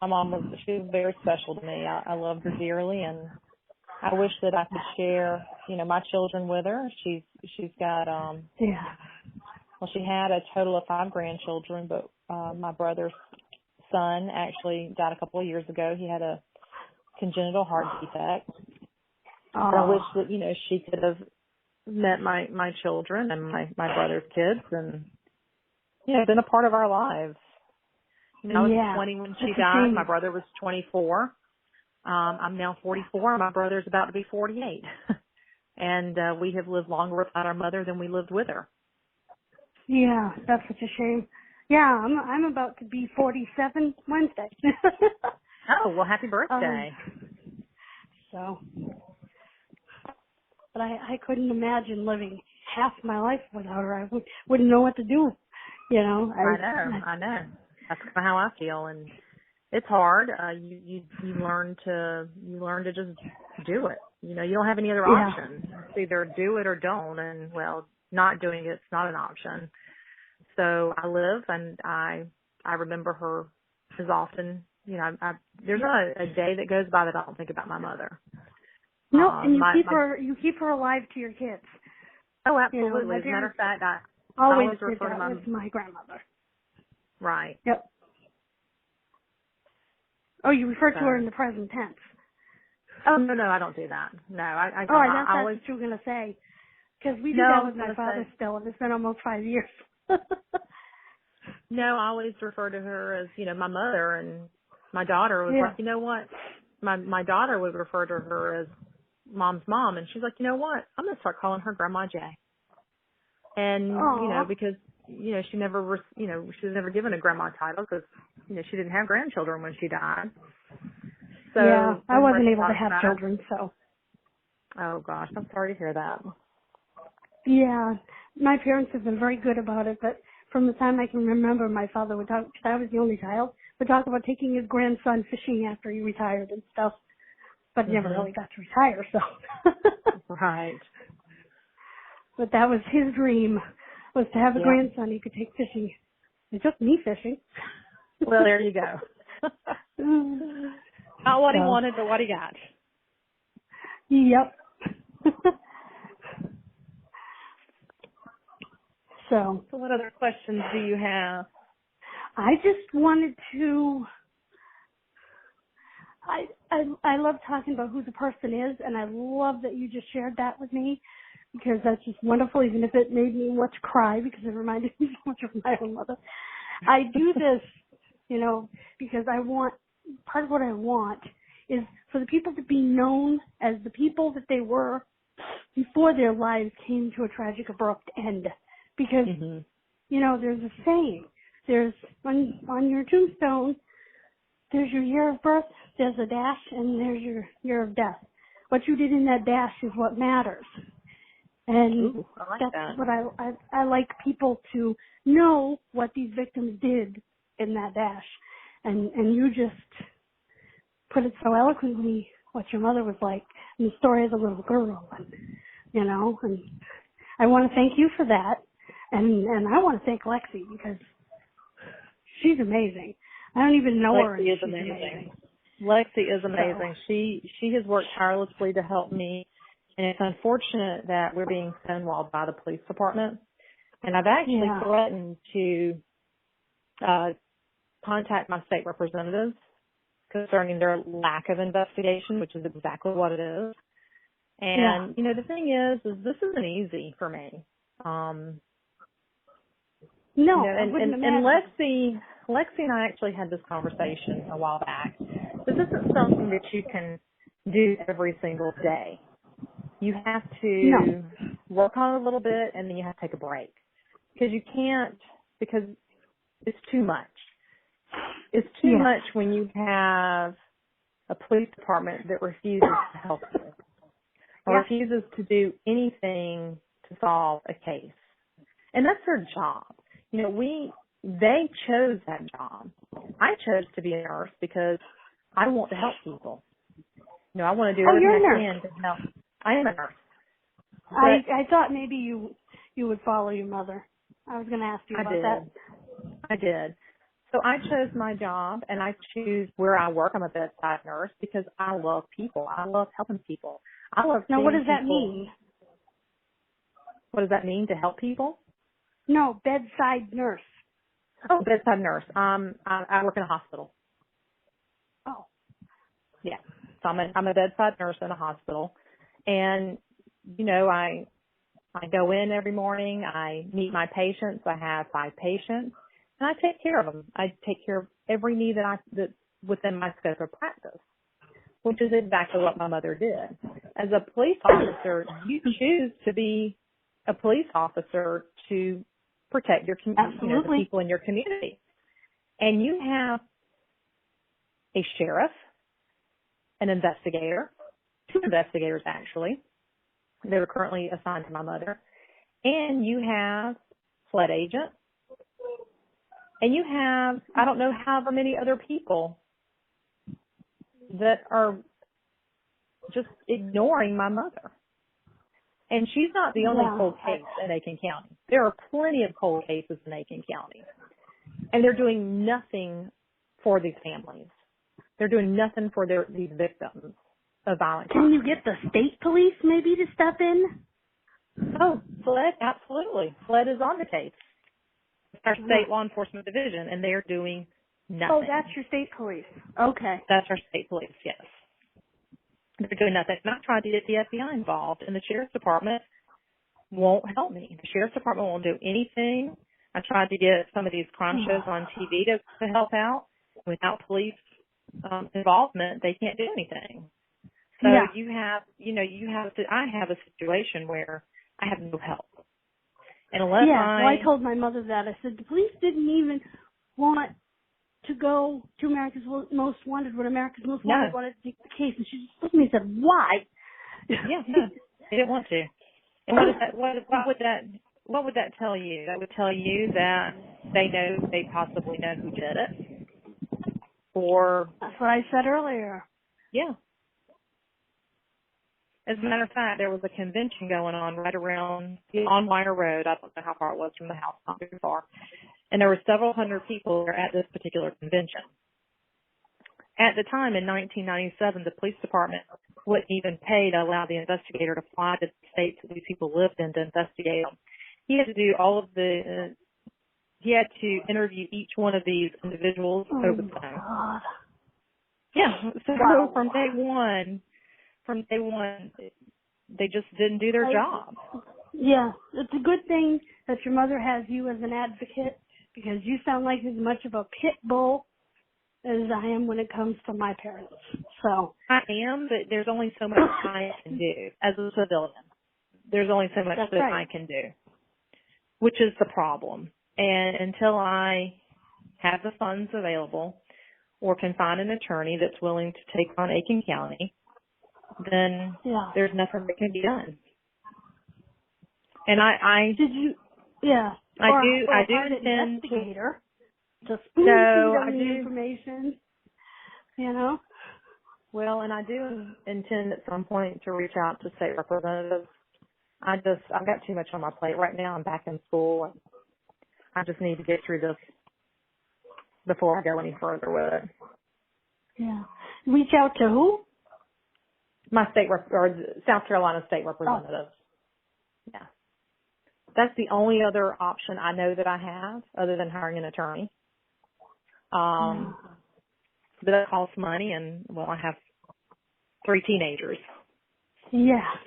My mom she was very special to me. I loved her dearly, and I wish that I could share, you know, my children with her. She's got, well, she had a total of 5 grandchildren, but my brother's son actually died a couple of years ago. He had a congenital heart defect. And I wish that, you know, she could have met my children and my brother's kids and, you know, been a part of our lives. You know, I was 20 when she died. My brother was 24. I'm now 44. My brother's about to be 48. And we have lived longer without our mother than we lived with her. Yeah, that's such a shame. Yeah, I'm about to be 47 Wednesday. Oh, well, happy birthday. So, but I couldn't imagine living half my life without her. I wouldn't know what to do. You know, I know. That's kind of how I feel, and it's hard. You learn to just do it. You know, you don't have any other yeah, option. It's either do it or don't, and well, not doing it's not an option. So I live, and I remember her as often. You know, there's not a day that goes by that I don't think about my mother. no, and you keep her alive to your kids. Oh, You know, absolutely. my As a matter of parents fact, I always always did refer to that with my grandmother. right. Yep. Oh, you refer to So, her in the present tense. oh no, I don't do that. No, I Oh, don't. I I thought that's always what you were gonna say. Because we do no. I that was with my gonna father say still, and it's been almost 5 years. no. I always refer to her as my mother, and my daughter was Yeah. like, you know what? My daughter would refer to her as Mom's mom, and she's like, you know what? I'm gonna start calling her Grandma J. And Oh. because she never she was never given a grandma title because she didn't have grandchildren when she died. Yeah, So I whenever wasn't she able to talks have about her, children, so. oh gosh, I'm sorry to hear that. Yeah, my parents have been very good about it, but from the time I can remember, my father would talk, because I was the only child, would talk about taking his grandson fishing after he retired and stuff, but never Mhm. really got to retire, so. Right. But that was his dream, was to have a Yeah. grandson he could take fishing. He took me fishing. Well, there you go. Not what he So, wanted, but what he got. yep. So, So what other questions do you have? I just wanted to, I love talking about who the person is, and I love that you just shared that with me, because that's just wonderful, even if it made me want to cry, because it reminded me so much of my own mother. I do this, because part of what I want is for the people to be known as the people that they were before their lives came to a tragic, abrupt end. Because, Mhm. there's a saying. There's, on your tombstone, there's your year of birth, there's a dash, and there's your year of death. What you did in that dash is what matters. And Ooh, I like that's that. what I like people to know what these victims did in that dash. And you just put it so eloquently what your mother was like in the story of the little girl. And I want to thank you for that. And I want to thank Lexi because she's amazing. I don't even know her and Lexi is she's amazing. amazing. Lexi is So, amazing. She has worked tirelessly to help me, and it's unfortunate that we're being stonewalled by the police department. And I've actually yeah. threatened to contact my state representatives concerning their lack of investigation, which is exactly what it is. Yeah. And the thing is this isn't easy for me. No, I wouldn't And imagine. Lexi and I actually had this conversation a while back. This isn't something that you can do every single day. You have No. to work on it a little bit, and then you have to take a break because you can't, because it's too much. It's too Yes. much when you have a police department that refuses to help you or Yeah. refuses to do anything to solve a case. And that's their job. They chose that job. I chose to be a nurse because I want to help people. I want to do Oh, everything you're a I nurse. can to help. I am a nurse. But I thought maybe you would follow your mother. I was going to ask you I about that. did. I did. So I chose my job, and I choose where I work. I'm a bedside nurse because I love people. I love helping people. I love Now, what seeing does that people. mean? What does that mean to help people? No, bedside nurse. Oh, bedside nurse. I work in a hospital. Oh. Yeah. So I'm a bedside nurse in a hospital, and I go in every morning. I meet my patients. I have 5 patients, and I take care of them. I take care of every need that's within my scope of practice, which is exactly what my mother did. As a police officer, you choose to be a police officer to protect your, the Absolutely. people in your community. And you have a sheriff, an investigator, 2 investigators actually, that are currently assigned to my mother, and you have flood agent, and you have, I don't know however many other people that are just ignoring my mother. And she's not the only cold case in Aiken County. There are plenty of cold cases in Aiken County. And they're doing nothing for these families. They're doing nothing for these victims of violent crime. Can you get the state police maybe to step in? Oh, SLED, absolutely. SLED is on the case. It's our state law enforcement division, and they are doing nothing. Oh, that's your state police. Okay. That's our state police, yes. They're doing nothing. And I tried to get the FBI involved, and the sheriff's department won't help me. The sheriff's department won't do anything. I tried to get some of these crime shows on TV to help out. Without police involvement, they can't do anything. So you have, I have a situation where I have no help. And unless I told my mother that. I said, the police didn't even want to go to America's Most Wanted when America's Most Wanted wanted to take the case. And she just looked at me and said, why? They didn't want to. And what would that tell you? That would tell you that they possibly know who did it. Or that's what I said earlier. Yeah. As a matter of fact, there was a convention going on right around on Weiner Road. I don't know how far it was from the house, not very far. And there were several hundred people there at this particular convention. At the time, in 1997, the police department wouldn't even pay to allow the investigator to fly to the states that these people lived in to investigate them. He had to do he had to interview each one of these individuals over the phone. God. Yeah. So from day one, they just didn't do their job. Yeah. It's a good thing that your mother has you as an advocate, because you sound like as much of a pit bull as I am when it comes to my parents. So I am, but there's only so much I can do as a civilian. There's only so much I can do, which is the problem. And until I have the funds available or can find an attorney that's willing to take on Aiken County, then there's nothing that can be done. And I do intend investigator to spoon feed the information, Well, and I do intend at some point to reach out to state representatives. I've got too much on my plate right now. I'm back in school, and I just need to get through this before I go any further with it. Yeah. Reach out to who? My or South Carolina state representatives. Yeah. That's the only other option I know that I have other than hiring an attorney. But that costs money, and, I have 3 teenagers. Yeah.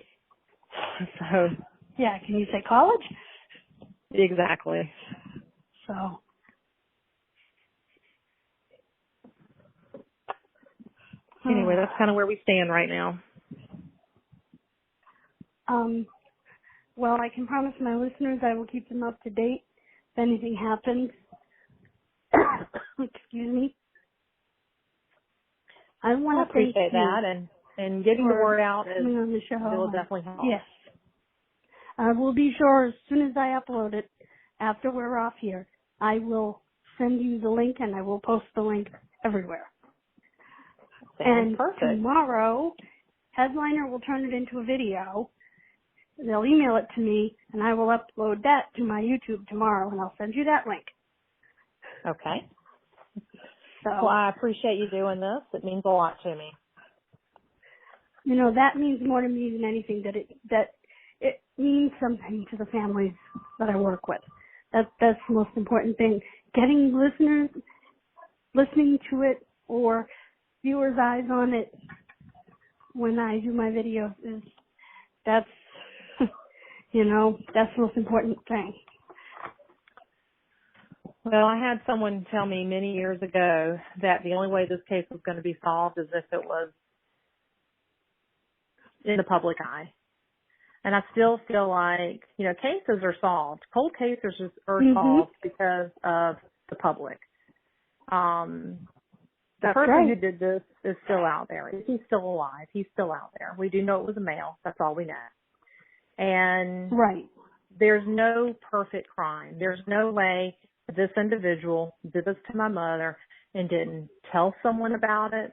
So. Yeah, can you say college? Exactly. So. Anyway, that's kind of where we stand right now. Well, I can promise my listeners I will keep them up to date if anything happens. Excuse me. I want to appreciate that, and getting the word out on the show. It will definitely help. Yes. I will be sure as soon as I upload it, after we're off here, I will send you the link, and I will post the link everywhere. Sounds perfect. Tomorrow, Headliner will turn it into a video. They'll email it to me, and I will upload that to my YouTube tomorrow, and I'll send you that link. Okay. So, well, I appreciate you doing this. It means a lot to me. That means more to me than anything. That it means something to the families that I work with. That's the most important thing. Getting listeners listening to it or viewers' eyes on it when I do my videos that's that's the most important thing. Well, I had someone tell me many years ago that the only way this case was going to be solved is if it was in the public eye. And I still feel like, cases are solved. Cold cases are solved because of the public. The person who did this is still out there. He's still alive. He's still out there. We do know it was a male. That's all we know. And there's no perfect crime. There's no way this individual did this to my mother and didn't tell someone about it,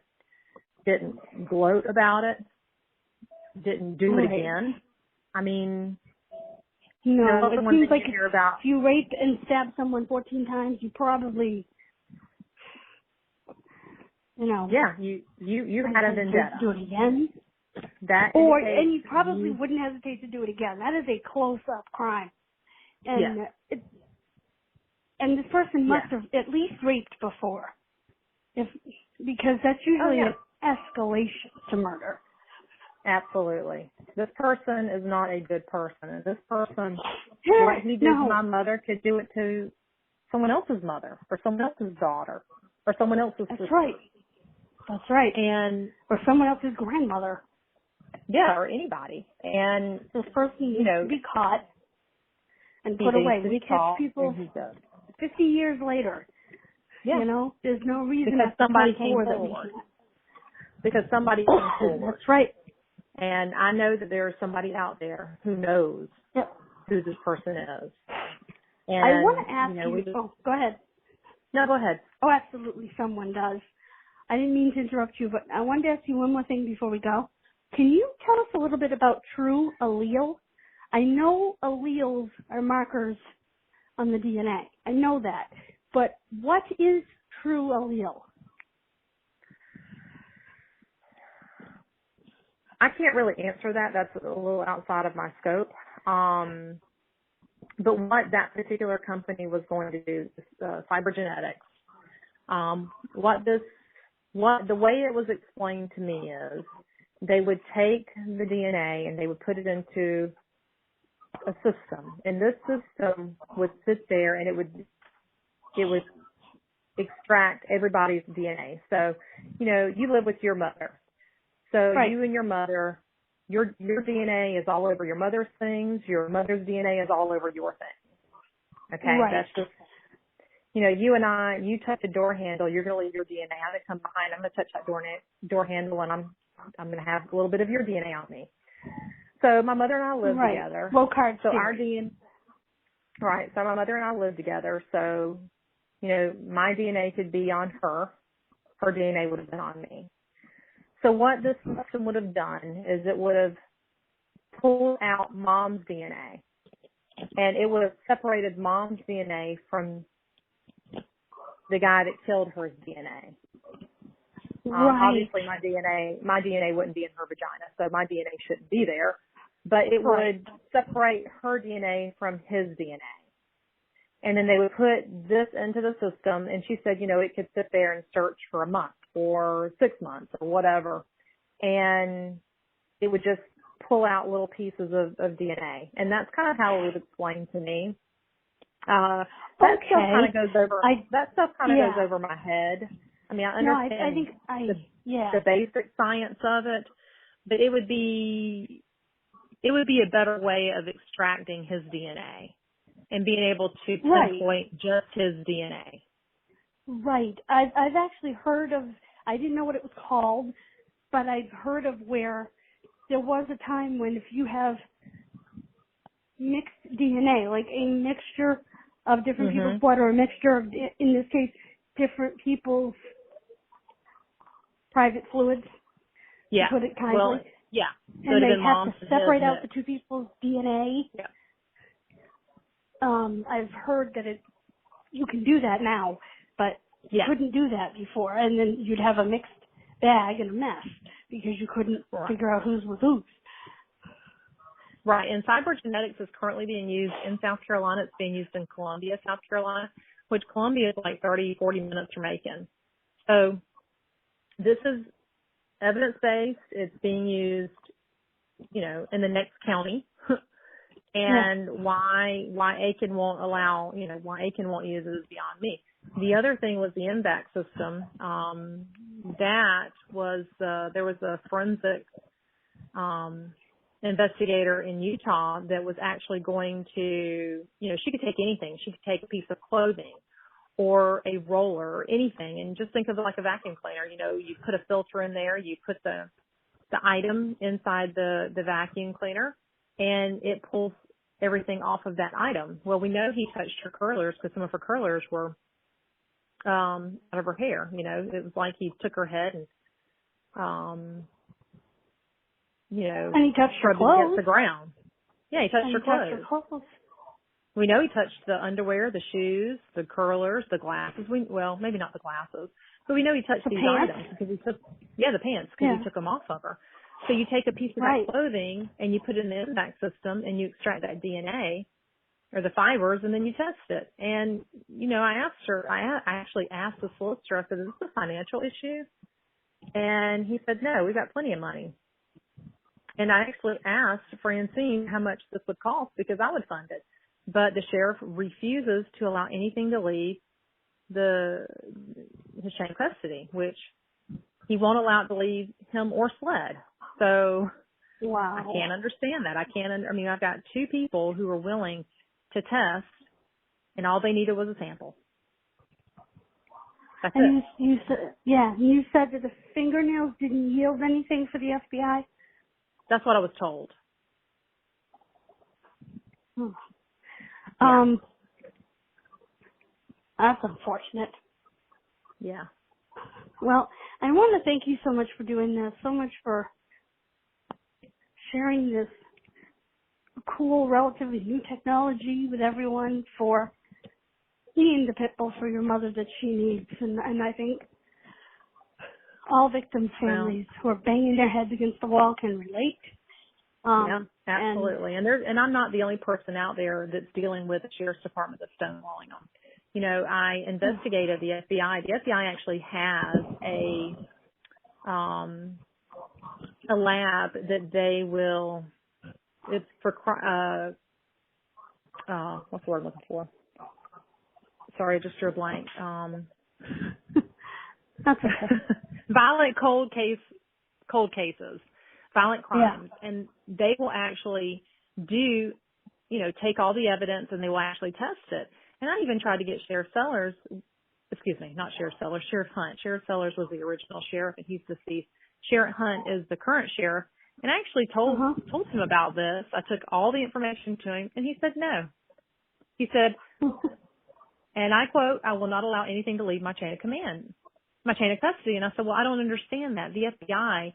didn't gloat about it, didn't do it again. I mean, no, it seems like if you rape and stab someone 14 times, you probably, Yeah, you had a vendetta. Do it again. And you probably wouldn't hesitate to do it again. That is a close-up crime. And and this person must have at least raped before. Because that's usually an escalation to murder. Absolutely. This person is not a good person. And this person, what he did to my mother, could do it to someone else's mother or someone else's daughter or someone else's sister. That's right. Or someone else's grandmother. Yeah, or anybody. And this person needs to be caught and put away. We catch people 50 years later. Yeah. There's no reason because somebody came forward. Because somebody came forward. That's right. And I know that there is somebody out there who knows who this person is. And I want to ask you. Go ahead. No, go ahead. Oh, absolutely. Someone does. I didn't mean to interrupt you, but I wanted to ask you one more thing before we go. Can you tell us a little bit about true allele? I know alleles are markers on the DNA. I know that. But what is true allele? I can't really answer that. That's a little outside of my scope. But what that particular company was going to do, cybergenetics, the way it was explained to me is they would take the DNA and they would put it into a system, and this system would sit there and it would extract everybody's DNA. So, you live with your mother. So you and your mother, your DNA is all over your mother's things. Your mother's DNA is all over your things. Okay, that's just, you and I. You touch a door handle, you're going to leave your DNA. I'm going to come behind. I'm going to touch that door handle, and I'm going to have a little bit of your DNA on me. So my mother and I live together. Low card. So our DNA. Right. So my mother and I live together. So, my DNA could be on her. Her DNA would have been on me. So what this system would have done is it would have pulled out mom's DNA, and it would have separated mom's DNA from the guy that killed her DNA. Obviously, my DNA wouldn't be in her vagina, so my DNA shouldn't be there. But it would separate her DNA from his DNA. And then they would put this into the system, and she said, it could sit there and search for a month or 6 months or whatever, and it would just pull out little pieces of DNA. And that's kind of how it was explained to me. That stuff kind of goes over my head. I mean, I understand the basic science of it, but it would be a better way of extracting his DNA and being able to pinpoint just his DNA. Right. I've actually heard of, I didn't know what it was called, but I've heard of where there was a time when if you have mixed DNA, like a mixture of different people's blood or a mixture of, in this case, different people's private fluids, to put it kindly. Well, so and they have to separate out the two people's DNA. Yeah. I've heard that you can do that now, but you couldn't do that before, and then you'd have a mixed bag and a mess because you couldn't figure out whose was whose. Right, and cybergenetics is currently being used in South Carolina. It's being used in Columbia, South Carolina, which Columbia is like 30, 40 minutes from Aiken. So this is evidence-based. It's being used, in the next county. And why Aiken won't allow, why Aiken won't use it is beyond me. The other thing was the MVAC system. That was, there was a forensic investigator in Utah that was actually going to, she could take anything. She could take a piece of clothing or a roller or anything, and just think of it like a vacuum cleaner. You put a filter in there, you put the item inside the vacuum cleaner, and it pulls everything off of that item. Well, we know he touched her curlers because some of her curlers were out of her hair. It was like he took her head and and he touched her scrubbed it clothes. against the ground. Yeah, he touched her clothes. We know he touched the underwear, the shoes, the curlers, the glasses. Well, maybe not the glasses, but we know he touched these items because he took, the pants, because he took them off of her. So you take a piece of that clothing and you put it in the impact system and you extract that DNA or the fibers, and then you test it. And, I asked her, I actually asked the solicitor, I said, is this a financial issue? And he said, no, we've got plenty of money. And I actually asked Francine how much this would cost because I would fund it. But the sheriff refuses to allow anything to leave his chain of custody, which he won't allow it to leave him or SLED. So wow. I can't understand that. I've got two people who are willing to test, and all they needed was a sample. That's it. You said that the fingernails didn't yield anything for the FBI? That's what I was told. That's unfortunate. Yeah. Well, I want to thank you so much for doing this, so much for sharing this cool, relatively new technology with everyone, for being the pitbull for your mother that she needs. And I think all victims' families who are banging their heads against the wall can relate. Yeah, absolutely. And I'm not the only person out there that's dealing with the sheriff's department that's stonewalling them. I investigated the FBI. The FBI actually has a lab that they will. It's for what's the word I'm looking for? Sorry, I just drew a blank. That's okay. Violent cold cases, violent crimes, and they will actually take all the evidence and they will actually test it. And I even tried to get Sheriff Hunt. Sheriff Sellers was the original sheriff, and he's deceased. Sheriff Hunt is the current sheriff. And I actually told him about this. I took all the information to him, and he said no. He said, and I quote, "I will not allow anything to leave my chain of command, my chain of custody." And I said, well, I don't understand that. The FBI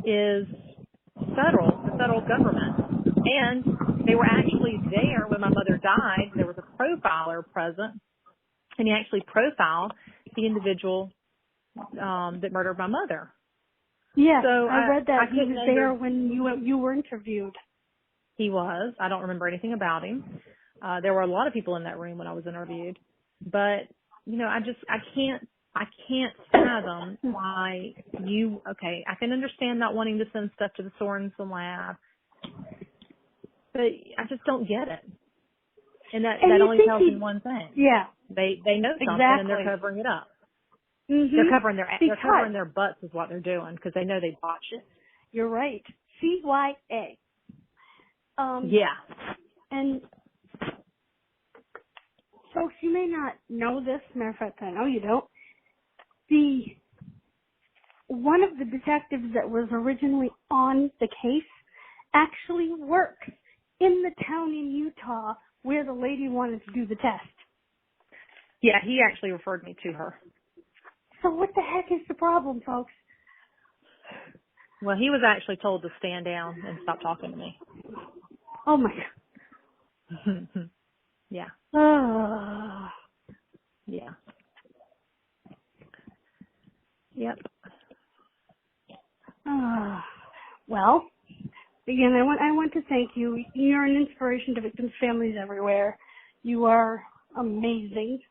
is the federal government. And they were actually there when my mother died. There was a profiler present, and he actually profiled the individual that murdered my mother. Yeah, so I read that. He was there when you were interviewed. He was. I don't remember anything about him. There were a lot of people in that room when I was interviewed. But, I can't fathom why I can understand not wanting to send stuff to the Sorensen lab, but I just don't get it. And that only tells me one thing. Yeah. They know something, exactly. and they're covering it up. Mm-hmm. They're covering their butts is what they're doing, because they know they botched it. You're right. CYA. Yeah. And folks, you may not know this. Matter of fact, I know you don't. One of the detectives that was originally on the case actually works in the town in Utah where the lady wanted to do the test. Yeah, he actually referred me to her. So what the heck is the problem, folks? Well, he was actually told to stand down and stop talking to me. Oh my God. Yeah. Yeah. Yep. Well, again, I want to thank you. You're an inspiration to victims' families everywhere. You are amazing.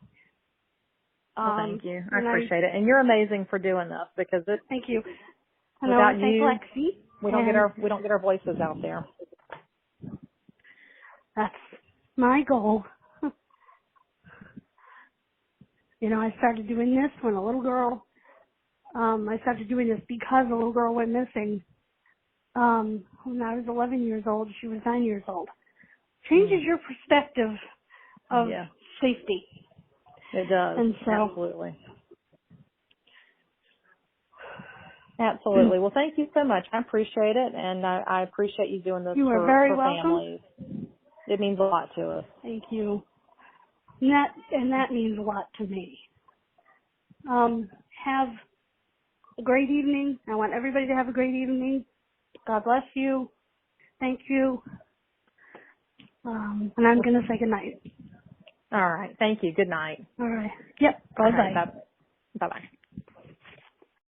Well, thank you. I appreciate it. And you're amazing for doing this, because thank you. And without I want to thank you, Lexi. we don't get our voices out there. That's my goal. I started doing this when a little girl, I started doing this because a little girl went missing when I was 11 years old, she was 9 years old. Changes your perspective of safety. It does. And so, absolutely. Absolutely. Well, thank you so much. I appreciate it, and I appreciate you doing this you are for very welcome. families. It means a lot to us. Thank you. And that means a lot to me. Have a great evening. I want everybody to have a great evening. God bless you. Thank you. And I'm going to say good night. All right. Thank you. Good night. All right. Yep. Bye-bye. Bye-bye.